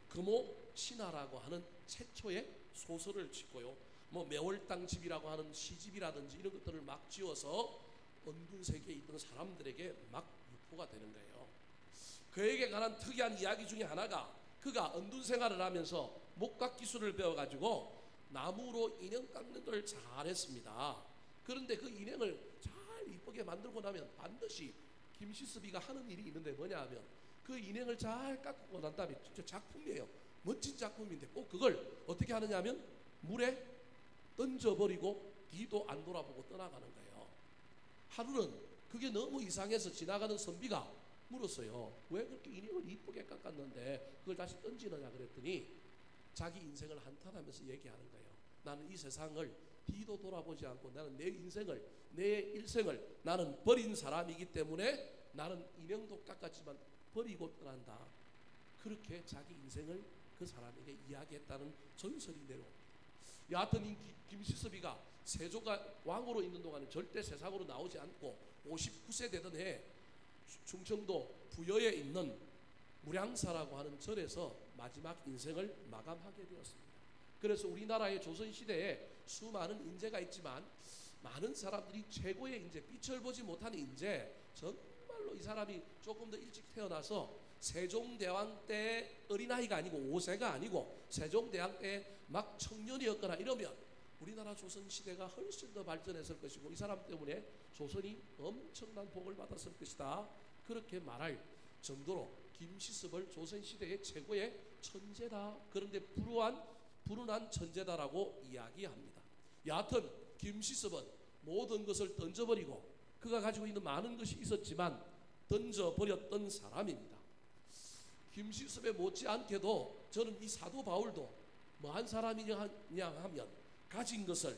금오 신화라고 하는 최초의 소설을 짓고요. 뭐 매월당집이라고 하는 시집이라든지 이런 것들을 막 지어서 언둔 세계에 있던 사람들에게 막 유포가 되는 거예요. 그에게 관한 특이한 이야기 중에 하나가 그가 언둔 생활을 하면서 목각 기술을 배워가지고 나무로 인형 깎는 걸 잘했습니다. 그런데 그 인형을 잘 이쁘게 만들고 나면 반드시 김시섭이가 하는 일이 있는데 뭐냐 하면 그 인형을 잘 깎고 난 다음에 진짜 작품이에요. 멋진 작품인데 꼭 그걸 어떻게 하느냐 하면 물에 던져버리고 뒤도 안 돌아보고 떠나가는 거예요. 하루는 그게 너무 이상해서 지나가는 선비가 물었어요. 왜 그렇게 인형을 이쁘게 깎았는데 그걸 다시 던지느냐 그랬더니 자기 인생을 한탄하면서 얘기하는 거예요. 나는 이 세상을 뒤도 돌아보지 않고 나는 내 인생을, 내 일생을 나는 버린 사람이기 때문에 나는 인형도 깎았지만 버리고 떠난다. 그렇게 자기 인생을 그 사람에게 이야기했다는 전설이 내려옵니다. 여하튼 이 김시섭이가 세조가 왕으로 있는 동안은 절대 세상으로 나오지 않고 59세 되던 해 충청도 부여에 있는 무량사라고 하는 절에서 마지막 인생을 마감하게 되었습니다. 그래서 우리나라의 조선시대에 수많은 인재가 있지만 많은 사람들이 최고의 인재, 빛을 보지 못한 인재, 정말로 이 사람이 조금 더 일찍 태어나서 세종대왕 때 어린아이가 아니고 5세가 아니고 세종대왕 때 막 청년이었거나 이러면 우리나라 조선시대가 훨씬 더 발전했을 것이고 이 사람 때문에 조선이 엄청난 복을 받았을 것이다. 그렇게 말할 정도로 김시섭을 조선시대의 최고의 천재다. 그런데 불운한 천재다라고 이야기합니다. 여하튼 김시섭은 모든 것을 던져버리고 그가 가지고 있는 많은 것이 있었지만 던져버렸던 사람입니다. 김시섭에 못지않게도 저는 이 사도 바울도 뭐한 사람이냐 하면 가진 것을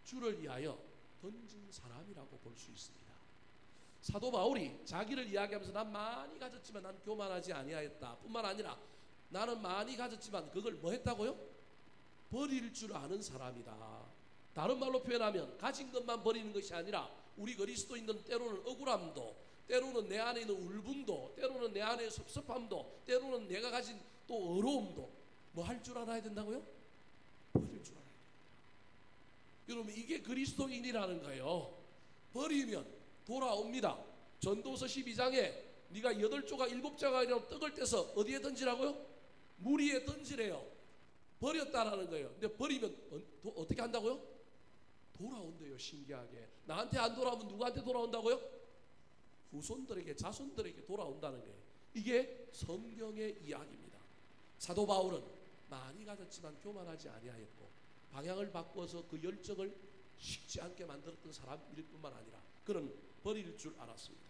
주를 위하여 던진 사람이라고 볼 수 있습니다. 사도 바울이 자기를 이야기하면서 난 많이 가졌지만 난 교만하지 아니하였다 뿐만 아니라 나는 많이 가졌지만 그걸 뭐 했다고요? 버릴 줄 아는 사람이다. 다른 말로 표현하면 가진 것만 버리는 것이 아니라 우리 그리스도인들은 때로는 억울함도, 때로는 내 안에 있는 울분도, 때로는 내 안에 섭섭함도, 때로는 내가 가진 또 어려움도 뭐 할 줄 알아야 된다고요? 버릴 줄 알아야 된다. 여러분 이게 그리스도인이라는 거예요. 버리면 돌아옵니다. 전도서 12장에 네가 8조각 7조각이라도 떡을 떼서 어디에 던지라고요? 물 위에 던지래요. 버렸다라는 거예요. 근데 버리면 어떻게 한다고요? 돌아온대요. 신기하게. 나한테 안 돌아오면 누구한테 돌아온다고요? 후손들에게, 자손들에게 돌아온다는 거예요. 이게 성경의 이야기입니다. 사도 바울은 많이 가졌지만 교만하지 아니하였고 방향을 바꿔서 그 열정을 식지 않게 만들었던 사람일 뿐만 아니라 그는 버릴 줄 알았습니다.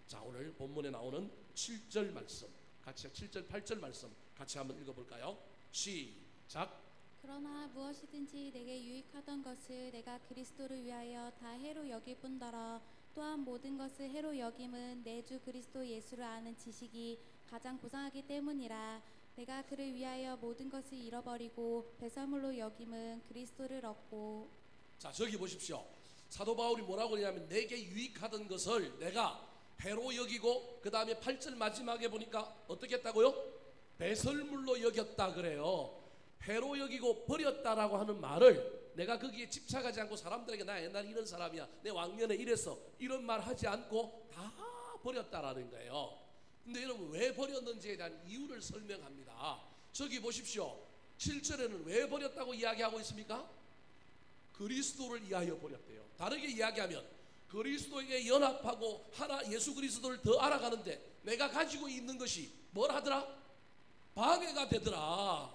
자, 오늘 본문에 나오는 7절 말씀 같이 7절 8절 말씀 같이 한번 읽어볼까요? 시작. 그러나 무엇이든지 내게 유익하던 것을 내가 그리스도를 위하여 다 해로 여길 뿐더러 또한 모든 것을 해로 여김은 내 주 그리스도 예수를 아는 지식이 가장 고상하기 때문이라. 내가 그를 위하여 모든 것을 잃어버리고 배설물로 여김은 그리스도를 얻고. 자, 저기 보십시오. 사도 바울이 뭐라고 하냐면 내게 유익하던 것을 내가 해로 여기고 그 다음에 8절 마지막에 보니까 어떻게 했다고요? 배설물로 여겼다 그래요. 해로 여기고 버렸다라고 하는 말을 내가 거기에 집착하지 않고 사람들에게 나 옛날에 이런 사람이야, 내 왕년에 이랬어, 이런 말 하지 않고 다 버렸다라는 거예요. 근데 여러분 왜 버렸는지에 대한 이유를 설명합니다. 저기 보십시오. 7절에는 왜 버렸다고 이야기하고 있습니까? 그리스도를 위하여 버렸대요. 다르게 이야기하면 그리스도에게 연합하고 하나 예수 그리스도를 더 알아가는데 내가 가지고 있는 것이 뭘 하더라? 방해가 되더라.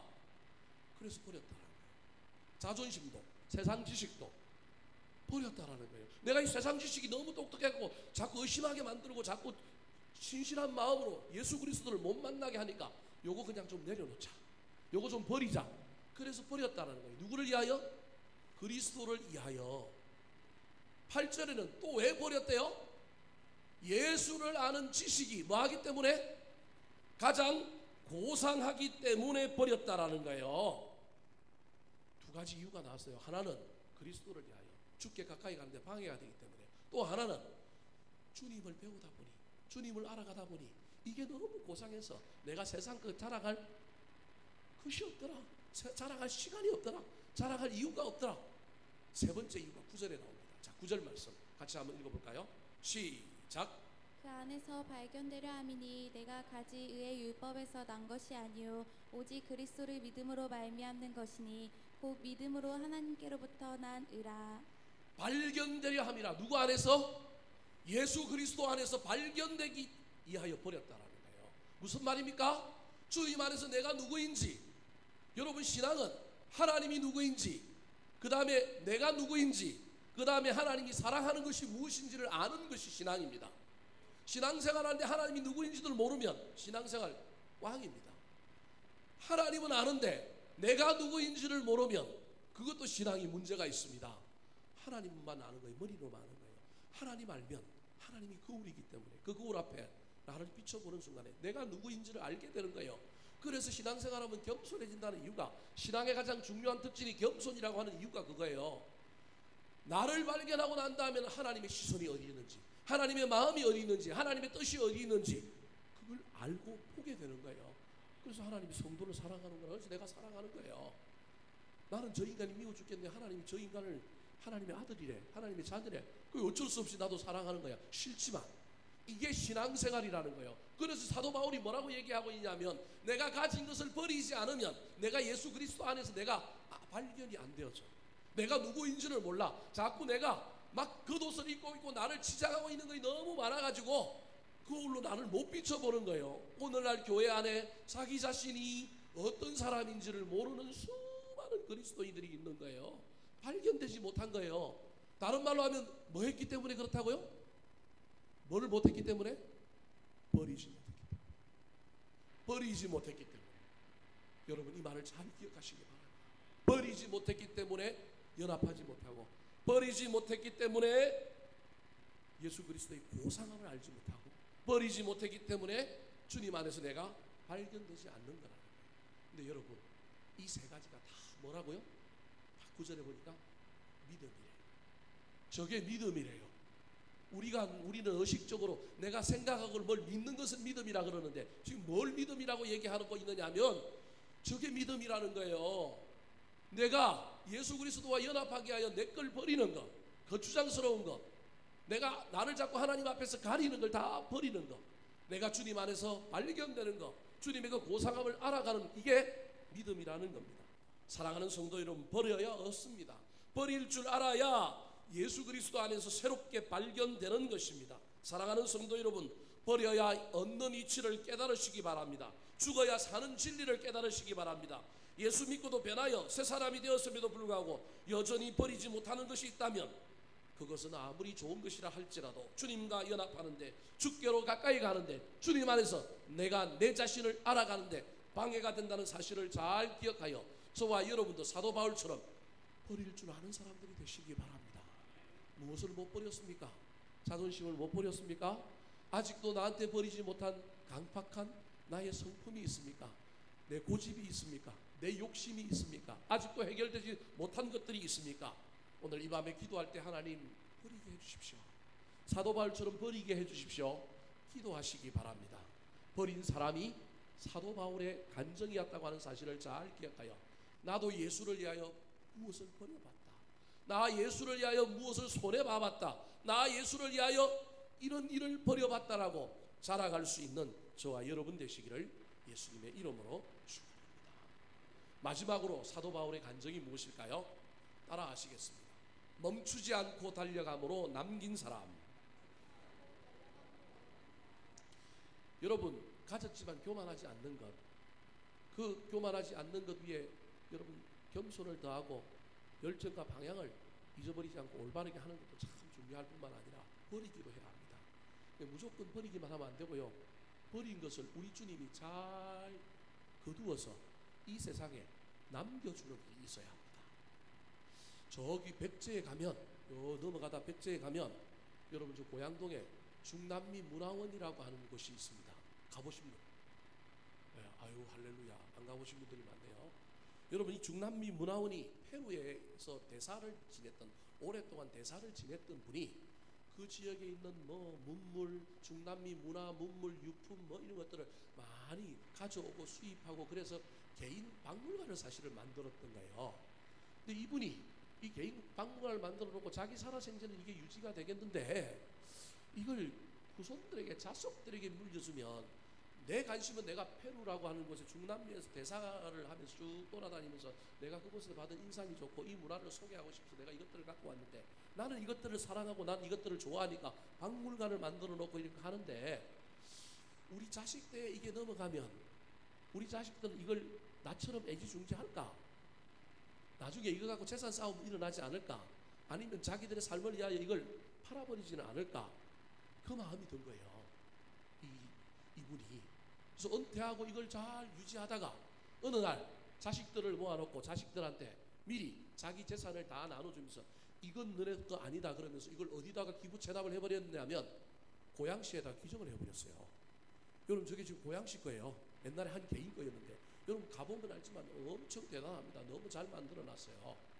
그래서 버렸다라는 거예요. 자존심도 세상 지식도 버렸다라는 거예요. 내가 이 세상 지식이 너무 똑똑하고 자꾸 의심하게 만들고 자꾸 신실한 마음으로 예수 그리스도를 못 만나게 하니까 요거 그냥 좀 내려놓자, 요거 좀 버리자. 그래서 버렸다라는 거예요. 누구를 위하여? 그리스도를 위하여. 8절에는 또 왜 버렸대요? 예수를 아는 지식이 뭐하기 때문에? 가장 고상하기 때문에 버렸다라는 거예요. 두 가지 이유가 나왔어요. 하나는 그리스도를 위하여 주께 가까이 가는데 방해가 되기 때문에, 또 하나는 주님을 배우다 보니, 주님을 알아가다 보니 이게 너무 고상해서 내가 세상 그 자랑할 것이 없더라, 자랑할 시간이 없더라, 자랑할 이유가 없더라. 세 번째 이유가 9절에 나옵니다. 자, 9절 말씀 같이 한번 읽어볼까요? 시작. 그 안에서 발견되려 함이니 내가 가지 의의 율법에서 난 것이 아니요 오직 그리스도를 믿음으로 말미암는 것이니 곧 믿음으로 하나님께로부터 난 의라. 발견되려 함이라. 누구 안에서? 예수 그리스도 안에서 발견되기 위하여 버렸다라는 거예요. 무슨 말입니까? 주님 안에서 내가 누구인지, 여러분 신앙은 하나님이 누구인지, 그 다음에 내가 누구인지, 그 다음에 하나님이 사랑하는 것이 무엇인지를 아는 것이 신앙입니다. 신앙생활하는데 하나님이 누구인지를 모르면 신앙생활 꽝입니다. 하나님은 아는데 내가 누구인지를 모르면 그것도 신앙이 문제가 있습니다. 하나님만 아는 거예요. 머리로만 아는 거예요. 하나님 알면 하나님이 거울이기 때문에 그 거울 앞에 나를 비춰보는 순간에 내가 누구인지를 알게 되는 거예요. 그래서 신앙생활하면 겸손해진다는 이유가, 신앙의 가장 중요한 특징이 겸손이라고 하는 이유가 그거예요. 나를 발견하고 난 다음에는 하나님의 시선이 어디 있는지, 하나님의 마음이 어디 있는지, 하나님의 뜻이 어디 있는지 그걸 알고 보게 되는 거예요. 그래서 하나님이 성도를 사랑하는 거라. 그래서 내가 사랑하는 거예요. 나는 저 인간이 미워 죽겠네. 하나님이 저 인간을 하나님의 아들이래, 하나님의 자녀래. 그 어쩔 수 없이 나도 사랑하는 거야. 싫지만 이게 신앙생활이라는 거예요. 그래서 사도 바울이 뭐라고 얘기하고 있냐면, 내가 가진 것을 버리지 않으면 내가 예수 그리스도 안에서 내가 발견이 안 되어져. 내가 누구인지를 몰라. 자꾸 내가 막 겉옷을 입고 있고 나를 치장하고 있는 것이 너무 많아가지고 그걸로 나를 못 비춰보는 거예요. 오늘날 교회 안에 자기 자신이 어떤 사람인지를 모르는 수많은 그리스도인들이 있는 거예요. 발견되지 못한 거예요. 다른 말로 하면 뭐 했기 때문에 그렇다고요? 뭐를 못했기 때문에? 버리지 못했기 때문에. 버리지 못했기 때문에. 여러분 이 말을 잘 기억하시기 바랍니다. 버리지 못했기 때문에 연합하지 못하고, 버리지 못했기 때문에 예수 그리스도의 고상함을 알지 못하고, 버리지 못했기 때문에 주님 안에서 내가 발견되지 않는 거라는 거예요. 근데 여러분 이 세 가지가 다 뭐라고요? 9절에 보니까 믿음이래요. 저게 믿음이래요. 우리는 의식적으로 내가 생각하고 뭘 믿는 것은 믿음이라 그러는데, 지금 뭘 믿음이라고 얘기하고 있느냐 하면 저게 믿음이라는 거예요. 내가 예수 그리스도와 연합하게 하여 내 걸 버리는 것, 거추장스러운 것, 내가 나를 자꾸 하나님 앞에서 가리는 걸 다 버리는 것, 내가 주님 안에서 발견되는 것, 주님의 그 고상함을 알아가는, 이게 믿음이라는 겁니다. 사랑하는 성도 여러분, 버려야 얻습니다. 버릴 줄 알아야 예수 그리스도 안에서 새롭게 발견되는 것입니다. 사랑하는 성도 여러분, 버려야 얻는 이치를 깨달으시기 바랍니다. 죽어야 사는 진리를 깨달으시기 바랍니다. 예수 믿고도 변하여 새 사람이 되었음에도 불구하고 여전히 버리지 못하는 것이 있다면 그것은 아무리 좋은 것이라 할지라도 주님과 연합하는데, 주께로 가까이 가는데, 주님 안에서 내가 내 자신을 알아가는데 방해가 된다는 사실을 잘 기억하여 저와 여러분도 사도 바울처럼 버릴 줄 아는 사람들이 되시기 바랍니다. 무엇을 못 버렸습니까? 자존심을 못 버렸습니까? 아직도 나한테 버리지 못한 강팍한 나의 성품이 있습니까? 내 고집이 있습니까? 내 욕심이 있습니까? 아직도 해결되지 못한 것들이 있습니까? 오늘 이 밤에 기도할 때 하나님 버리게 해주십시오. 사도 바울처럼 버리게 해주십시오. 기도하시기 바랍니다. 버린 사람이 사도 바울의 간정이었다고 하는 사실을 잘 기억하여, 나도 예수를 위하여 무엇을 버려봤다, 나 예수를 위하여 무엇을 손해봐봤다, 나 예수를 위하여 이런 일을 버려봤다라고 자랑할 수 있는 저와 여러분 되시기를 예수님의 이름으로 축원합니다. 마지막으로 사도 바울의 간증이 무엇일까요? 따라하시겠습니다. 멈추지 않고 달려감으로 남긴 사람. 여러분 가졌지만 교만하지 않는 것, 그 교만하지 않는 것 위에 여러분 겸손을 더하고 열정과 방향을 잊어버리지 않고 올바르게 하는 것도 참 중요할 뿐만 아니라 버리기도 해야 합니다. 무조건 버리기만 하면 안 되고요, 버린 것을 우리 주님이 잘 거두어서 이 세상에 남겨주는 일이 있어야 합니다. 저기 백제에 가면, 넘어가다 백제에 가면 여러분 저 고양동에 중남미 문화원이라고 하는 곳이 있습니다. 가보신 분? 네, 아유 할렐루야, 안 가보신 분들이 많네요. 여러분 이 중남미 문화원이 페루에서 대사를 지냈던, 오랫동안 대사를 지냈던 분이 그 지역에 있는 뭐 문물, 중남미 문화, 문물, 유품 뭐 이런 것들을 많이 가져오고 수입하고, 그래서 개인 박물관을 사실을 만들었던 거예요. 근데 이분이 이 개인 박물관을 만들어 놓고 자기 살아생전에 이게 유지가 되겠는데 이걸 후손들에게 자손들에게 물려주면 내 관심은 내가 페루라고 하는 곳에 중남미에서 대사를 하면서 쭉 돌아다니면서 내가 그곳에서 받은 인상이 좋고 이 문화를 소개하고 싶어서 내가 이것들을 갖고 왔는데 나는 이것들을 사랑하고 나는 이것들을 좋아하니까 박물관을 만들어 놓고 이렇게 하는데 우리 자식들에 이게 넘어가면 우리 자식들은 이걸 나처럼 애지중지할까? 나중에 이거 갖고 재산 싸움 일어나지 않을까? 아니면 자기들의 삶을 위하여 이걸 팔아버리지는 않을까? 그 마음이 든 거예요. 이분이. 그래서 은퇴하고 이걸 잘 유지하다가 어느 날 자식들을 모아놓고 자식들한테 미리 자기 재산을 다 나눠주면서 이건 너네 거 아니다 그러면서 이걸 어디다가 기부 체납을 해버렸냐면 고양시에다 기증을 해버렸어요. 여러분 저게 지금 고양시 거예요. 옛날에 한 개인 거였는데 여러분 가보면 알지만 엄청 대단합니다. 너무 잘 만들어놨어요.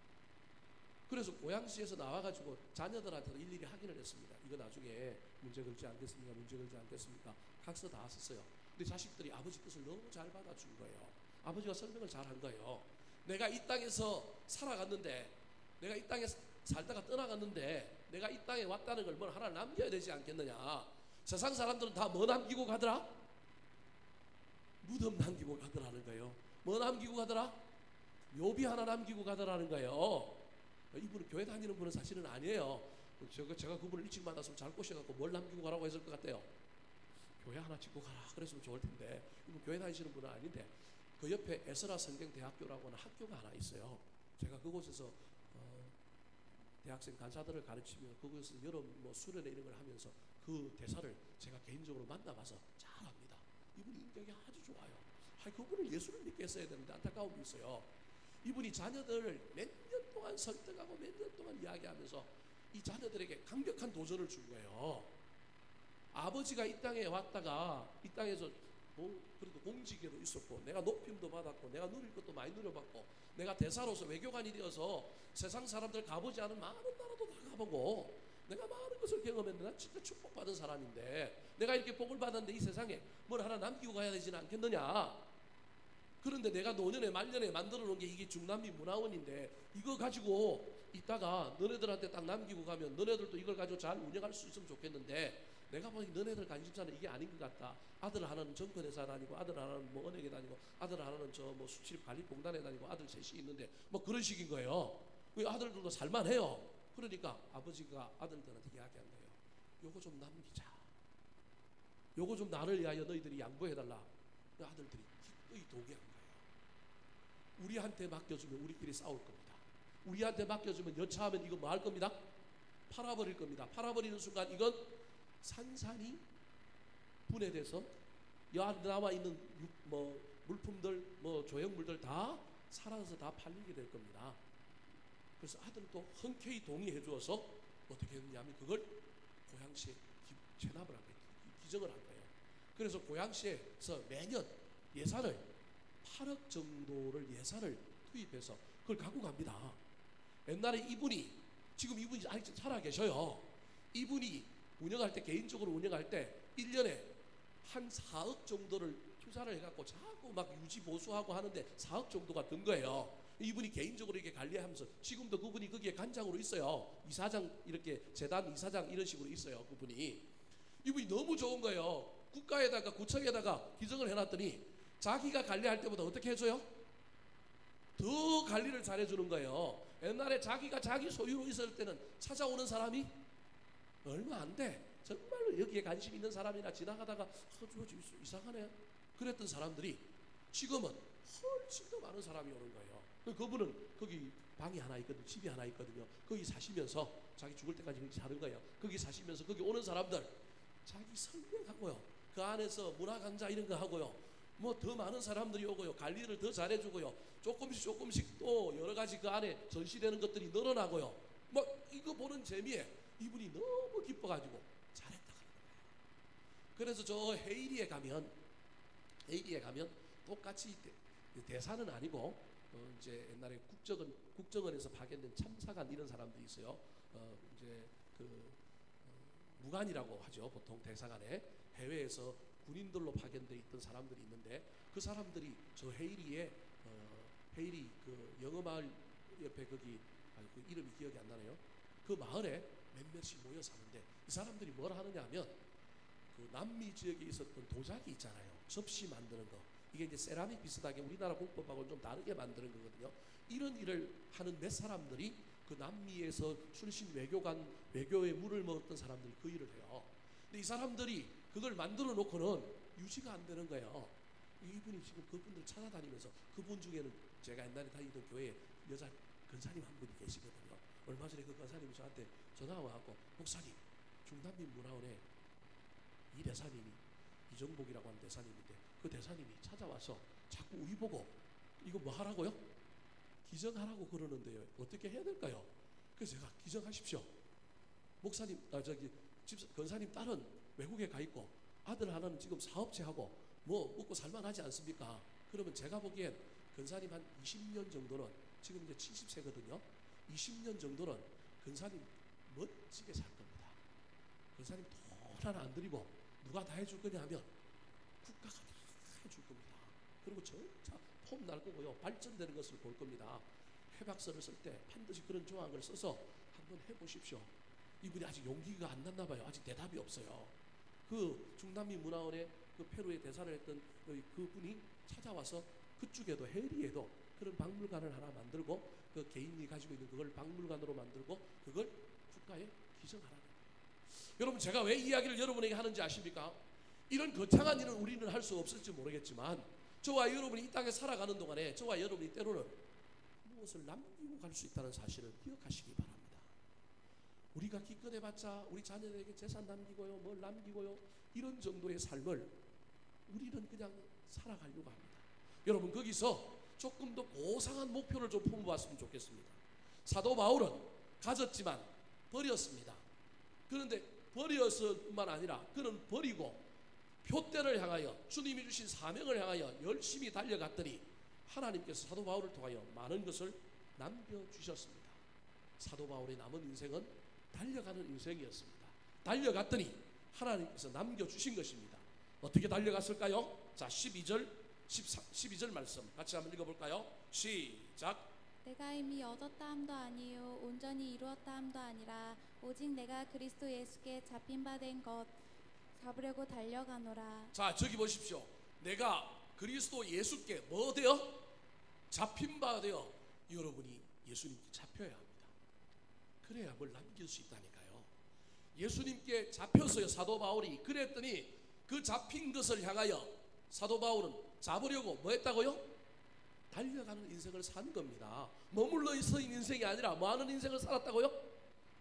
그래서 고양시에서 나와가지고 자녀들한테도 일일이 확인을 했습니다. 이거 나중에 문제 걸지 않겠습니까? 문제 걸지 않겠습니까? 각서 다 썼어요. 근데 자식들이 아버지 뜻을 너무 잘 받아준 거예요. 아버지가 설명을 잘 한 거예요. 내가 이 땅에서 살아갔는데 내가 이 땅에 살다가 떠나갔는데 내가 이 땅에 왔다는 걸 뭘 하나 남겨야 되지 않겠느냐. 세상 사람들은 다 뭐 남기고 가더라? 무덤 남기고 가더라는 거예요. 뭐 남기고 가더라? 묘비 하나 남기고 가더라는 거예요. 이분은 교회 다니는 분은 사실은 아니에요. 제가 그분을 일찍 만났으면 잘 꼬셔갖고 뭘 남기고 가라고 했을 것 같아요. 교회 하나 짓고 가라 그랬으면 좋을 텐데 이분 교회 다니시는 분은 아닌데 그 옆에 에스라 성경대학교라고 하는 학교가 하나 있어요. 제가 그곳에서 대학생 간사들을 가르치며 그곳에서 여러 수련회 이런 걸 하면서 그 대사를 제가 개인적으로 만나봐서 잘 압니다. 이분이 인격이 아주 좋아요. 그분을 예수를 믿게 했어야 되는데 안타까움이 있어요. 이분이 자녀들을 몇 년 동안 설득하고 몇 년 동안 이야기하면서 이 자녀들에게 강력한 도전을 준 거예요. 아버지가 이 땅에 왔다가 이 땅에서 그래도 공직에도 있었고 내가 높임도 받았고 내가 누릴 것도 많이 누려봤고 내가 대사로서 외교관이 되어서 세상 사람들 가보지 않은 많은 나라도 다 가보고 내가 많은 것을 경험했는데 난 진짜 축복받은 사람인데 내가 이렇게 복을 받았는데 이 세상에 뭘 하나 남기고 가야 되지는 않겠느냐. 그런데 내가 노년에 말년에 만들어 놓은 게 이게 중남미 문화원인데 이거 가지고 이따가 너네들한테 딱 남기고 가면 너네들도 이걸 가지고 잘 운영할 수 있으면 좋겠는데 내가 보니 너네들 관심사는 이게 아닌 것 같다. 아들 하나는 정권회사 다니고 아들 하나는 뭐 은행에 다니고 아들 하나는 저 뭐 수출관리공단에 다니고 아들 셋이 있는데 뭐 그런 식인 거예요. 그 아들들도 살만해요. 그러니까 아버지가 아들들한테 이야기한 거예요. 요거 좀 남기자. 요거 좀 나를 위하여 너희들이 양보해달라. 그 아들들이 기꺼이 동의한 거예요. 우리한테 맡겨주면 우리끼리 싸울 겁니다. 우리한테 맡겨주면 여차하면 이거 뭐 할 겁니다? 팔아버릴 겁니다. 팔아버리는 순간 이건 산산이 분해돼서 남아있는 물품들 조형물들 다 사라져서 다 팔리게 될 겁니다. 그래서 아들도 흔쾌히 동의해 주어서 어떻게 했느냐면 그걸 고양시에 체납을 한 거예요. 기증을 한 거예요. 그래서 고양시에서 매년 예산을 8억 정도를 예산을 투입해서 그걸 갖고 갑니다. 옛날에 지금 이분이 아직 살아 계셔요. 이분이 운영할 때 개인적으로 운영할 때 1년에 한 4억 정도를 투자를 해갖고 자꾸 막 유지 보수하고 하는데 4억 정도가 든 거예요. 이분이 개인적으로 이렇게 관리하면서 지금도 그분이 거기에 관장으로 있어요. 이사장 이렇게 재단 이사장 이런 식으로 있어요. 그분이 이분이 너무 좋은 거예요. 국가에다가 구청에다가 기증을 해놨더니 자기가 관리할 때보다 어떻게 해줘요? 더 관리를 잘해주는 거예요. 옛날에 자기가 자기 소유로 있을 때는 찾아오는 사람이 얼마 안 돼. 정말로 여기에 관심 있는 사람이나 지나가다가 이상하네 그랬던 사람들이 지금은 훨씬 더 많은 사람이 오는 거예요. 그분은 거기 방이 하나 있거든요. 집이 하나 있거든요. 거기 사시면서 자기 죽을 때까지 거기 사는 거예요. 거기 사시면서 거기 오는 사람들 자기 설명하고요. 그 안에서 문화 강좌 이런 거 하고요. 뭐 더 많은 사람들이 오고요. 관리를 더 잘해주고요. 조금씩 또 여러 가지 그 안에 전시되는 것들이 늘어나고요. 뭐 이거 보는 재미에 이분이 너무 기뻐가지고 잘했다 그러는 거예요. 그래서 저 헤이리에 가면 똑같이 대사는 아니고 이제 옛날에 국정원에서 파견된 참사관 이런 사람들이 있어요. 이제 무관이라고 하죠. 보통 대사관에 해외에서 군인들로 파견돼 있던 사람들이 있는데 그 사람들이 저 헤이리 그 영어마을 옆에 거기 그 이름이 기억이 안 나네요. 그 마을에 몇몇이 모여 사는데 이 사람들이 뭘 하느냐 하면 그 남미 지역에 있었던 도자기 있잖아요. 접시 만드는 거. 이게 이제 세라믹 비슷하게 우리나라 공법하고는 좀 다르게 만드는 거거든요. 이런 일을 하는 몇 사람들이 그 남미에서 출신 외교에 물을 먹었던 사람들이 그 일을 해요. 근데 이 사람들이 그걸 만들어 놓고는 유지가 안 되는 거예요. 이분이 지금 그분들 찾아다니면서, 그분 중에는 제가 옛날에 다니던 교회에 여자 권사님 한 분이 계시거든요. 얼마 전에 그 권사님이 저한테 전화가 와갖고, 목사님, 중남미 문화원에 이 대사님이, 이정복이라고 하는 대사님인데 그 대사님이 찾아와서 자꾸 우리 보고 이거 뭐 하라고요? 기정하라고 그러는데요. 어떻게 해야 될까요? 그래서 제가 기정하십시오. 목사님, 권사님 딸은 외국에 가 있고 아들 하나는 지금 사업체하고 뭐 먹고 살만하지 않습니까? 그러면 제가 보기엔 권사님 한 20년 정도는, 지금 이제 70세거든요. 20년 정도는 권사님 멋지게 살 겁니다. 권사님 돈 하나 안 드리고 누가 다 해줄 거냐 하면 국가가 다 해줄 겁니다. 그리고 전차 폼 날 거고요. 발전되는 것을 볼 겁니다. 해박서를 쓸 때 반드시 그런 조항을 써서 한번 해보십시오. 이분이 아직 용기가 안 났나 봐요. 아직 대답이 없어요. 그 중남미 문화원에 그 페루에 대사를 했던 그분이 찾아와서 그쪽에도 해리에도 그런 박물관을 하나 만들고, 그 개인이 가지고 있는 그걸 박물관으로 만들고 그걸 국가에 기증하라는 거예요. 여러분, 제가 왜 이야기를 여러분에게 하는지 아십니까? 이런 거창한 일은 우리는 할 수 없을지 모르겠지만, 저와 여러분이 이 땅에 살아가는 동안에 저와 여러분이 때로는 무엇을 남기고 갈 수 있다는 사실을 기억하시기 바랍니다. 우리가 기껏해봤자 우리 자녀들에게 재산 남기고요, 뭘 남기고요, 이런 정도의 삶을 우리는 그냥 살아가려고 합니다. 여러분, 거기서 조금 더 고상한 목표를 좀 품어봤으면 좋겠습니다. 사도 바울은 가졌지만 버렸습니다. 그런데 버렸을뿐만 아니라 그는 버리고 표대를 향하여, 주님이 주신 사명을 향하여 열심히 달려갔더니 하나님께서 사도 바울을 통하여 많은 것을 남겨주셨습니다. 사도 바울의 남은 인생은 달려가는 인생이었습니다. 달려갔더니 하나님께서 남겨주신 것입니다. 어떻게 달려갔을까요? 자, 12절 말씀 같이 한번 읽어볼까요? 시작. 내가 이미 얻었다 함도 아니요 온전히 이루었다 함도 아니라 오직 내가 그리스도 예수께 잡힌 바 된 것 잡으려고 달려가노라. 자, 저기 보십시오. 내가 그리스도 예수께 뭐 되어? 잡힌 바 되어. 여러분이 예수님께 잡혀야 합니다. 그래야 뭘 남길 수 있다니까요. 예수님께 잡혔어요, 사도 바울이. 그랬더니 그 잡힌 것을 향하여 사도 바울은 잡으려고 뭐 했다고요? 달려가는 인생을 산 겁니다. 머물러 있는 인생이 아니라 뭐 하는 인생을 살았다고요?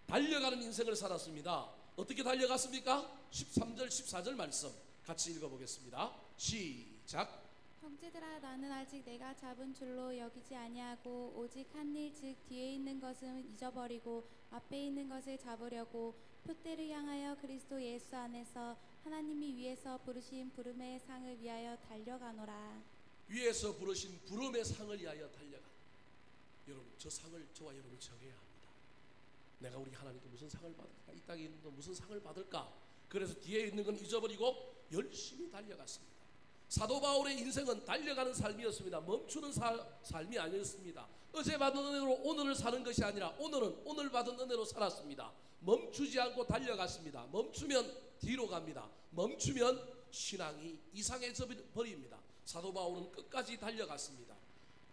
달려가는 인생을 살았습니다. 어떻게 달려갔습니까? 13절 14절 말씀 같이 읽어보겠습니다. 시작. 형제들아, 나는 아직 내가 잡은 줄로 여기지 아니하고 오직 한 일, 즉 뒤에 있는 것은 잊어버리고 앞에 있는 것을 잡으려고 표대를 향하여 그리스도 예수 안에서 하나님이 위에서 부르신 부름의 상을 위하여 달려가노라. 위에서 부르신 부름의 상을 위하여 달려가. 여러분, 저 상을 저와 여러분이 정해야 합니다. 내가 우리 하나님께 무슨 상을 받을까? 이 땅에 있는 건 무슨 상을 받을까? 그래서 뒤에 있는 건 잊어버리고 열심히 달려갔습니다. 사도 바울의 인생은 달려가는 삶이었습니다. 멈추는 삶이 아니었습니다. 어제 받은 은혜로 오늘을 사는 것이 아니라 오늘은 오늘 받은 은혜로 살았습니다. 멈추지 않고 달려갔습니다. 멈추면 뒤로 갑니다. 멈추면 신앙이 이상해져 버립니다. 사도 바울은 끝까지 달려갔습니다.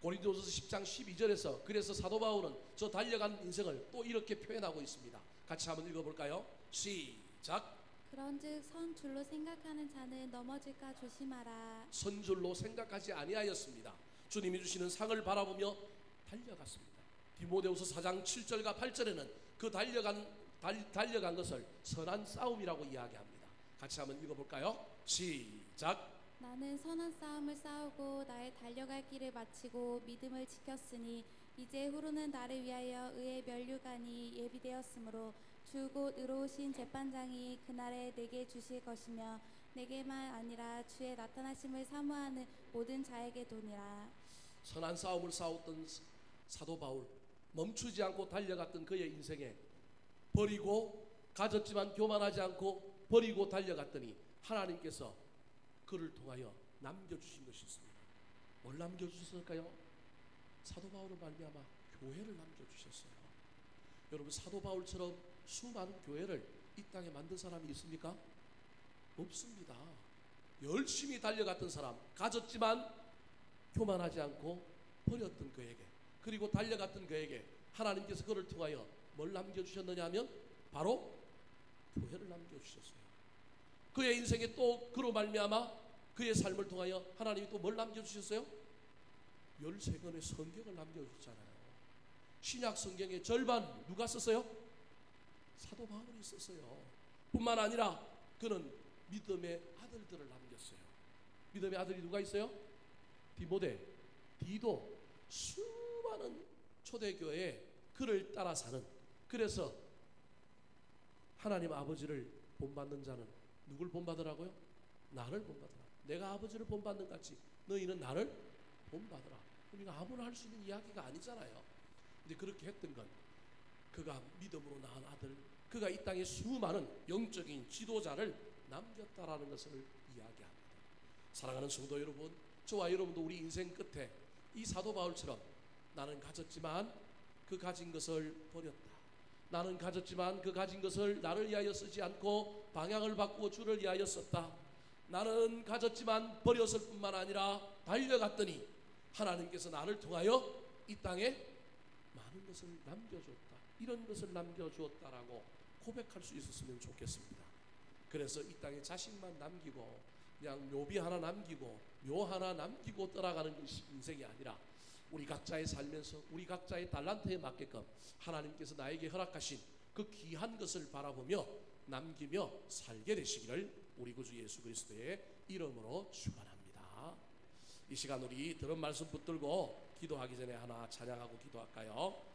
고린도전서 10장 12절에서 그래서 사도 바울은 저 달려간 인생을 또 이렇게 표현하고 있습니다. 같이 한번 읽어볼까요? 시작. 그런즉 선 줄로 생각하는 자는 넘어질까 조심하라. 선줄로 생각하지 아니하였습니다. 주님이 주시는 상을 바라보며 달려갔습니다. 디모데후서 4장 7절과 8절에는 그 달려간 것을 선한 싸움이라고 이야기합니다. 같이 한번 읽어볼까요? 시작. 나는 선한 싸움을 싸우고 나의 달려갈 길을 마치고 믿음을 지켰으니 이제 후로는 나를 위하여 의의 면류관이 예비되었으므로 주 곧 의로우신 재판장이 그날에 내게 주실 것이며 내게만 아니라 주의 나타나심을 사모하는 모든 자에게도니라. 선한 싸움을 싸웠던 사도 바울, 멈추지 않고 달려갔던 그의 인생에 버리고 가졌지만 교만하지 않고 버리고 달려갔더니 하나님께서 그를 통하여 남겨주신 것이 있습니다. 뭘 남겨주셨을까요? 사도 바울을 말미암아 교회를 남겨주셨어요. 여러분, 사도 바울처럼 수많은 교회를 이 땅에 만든 사람이 있습니까? 없습니다. 열심히 달려갔던 사람, 가졌지만 교만하지 않고 버렸던 그에게, 그리고 달려갔던 그에게 하나님께서 그를 통하여 뭘 남겨주셨느냐 하면 바로 교회를 남겨주셨어요. 그의 인생에 또 그로 말미암아 그의 삶을 통하여 하나님이 또 뭘 남겨주셨어요? 13권의 성경을 남겨주셨잖아요. 신약 성경의 절반 누가 썼어요? 사도 바울이 썼어요. 뿐만 아니라 그는 믿음의 아들들을 남겼어요. 믿음의 아들이 누가 있어요? 디모데, 디도, 수많은 초대교회에 그를 따라 사는, 그래서 하나님 아버지를 본받는 자는 누굴 본받으라고요? 나를 본받으라. 내가 아버지를 본받는 같이 너희는 나를 본받으라. 우리가 아무나 할 수 있는 이야기가 아니잖아요. 근데 그렇게 했던 건 그가 믿음으로 낳은 아들, 그가 이 땅에 수많은 영적인 지도자를 남겼다라는 것을 이야기합니다. 사랑하는 성도 여러분, 저와 여러분도 우리 인생 끝에 이 사도 바울처럼 나는 가졌지만 그 가진 것을 버렸다. 나는 가졌지만 그 가진 것을 나를 위하여 쓰지 않고 방향을 바꾸어 주를 위하여 썼다. 나는 가졌지만 버렸을 뿐만 아니라 달려갔더니 하나님께서 나를 통하여 이 땅에 많은 것을 남겨줬다. 이런 것을 남겨주었다라고 고백할 수 있었으면 좋겠습니다. 그래서 이 땅에 자식만 남기고 그냥 묘비 하나 남기고 묘 하나 남기고 떠나가는 것이 인생이 아니라 우리 각자의 삶에서 우리 각자의 달란트에 맞게끔 하나님께서 나에게 허락하신 그 귀한 것을 바라보며 남기며 살게 되시기를 우리 구주 예수 그리스도의 이름으로 축원합니다. 이 시간 우리 들은 말씀 붙들고 기도하기 전에 하나 찬양하고 기도할까요?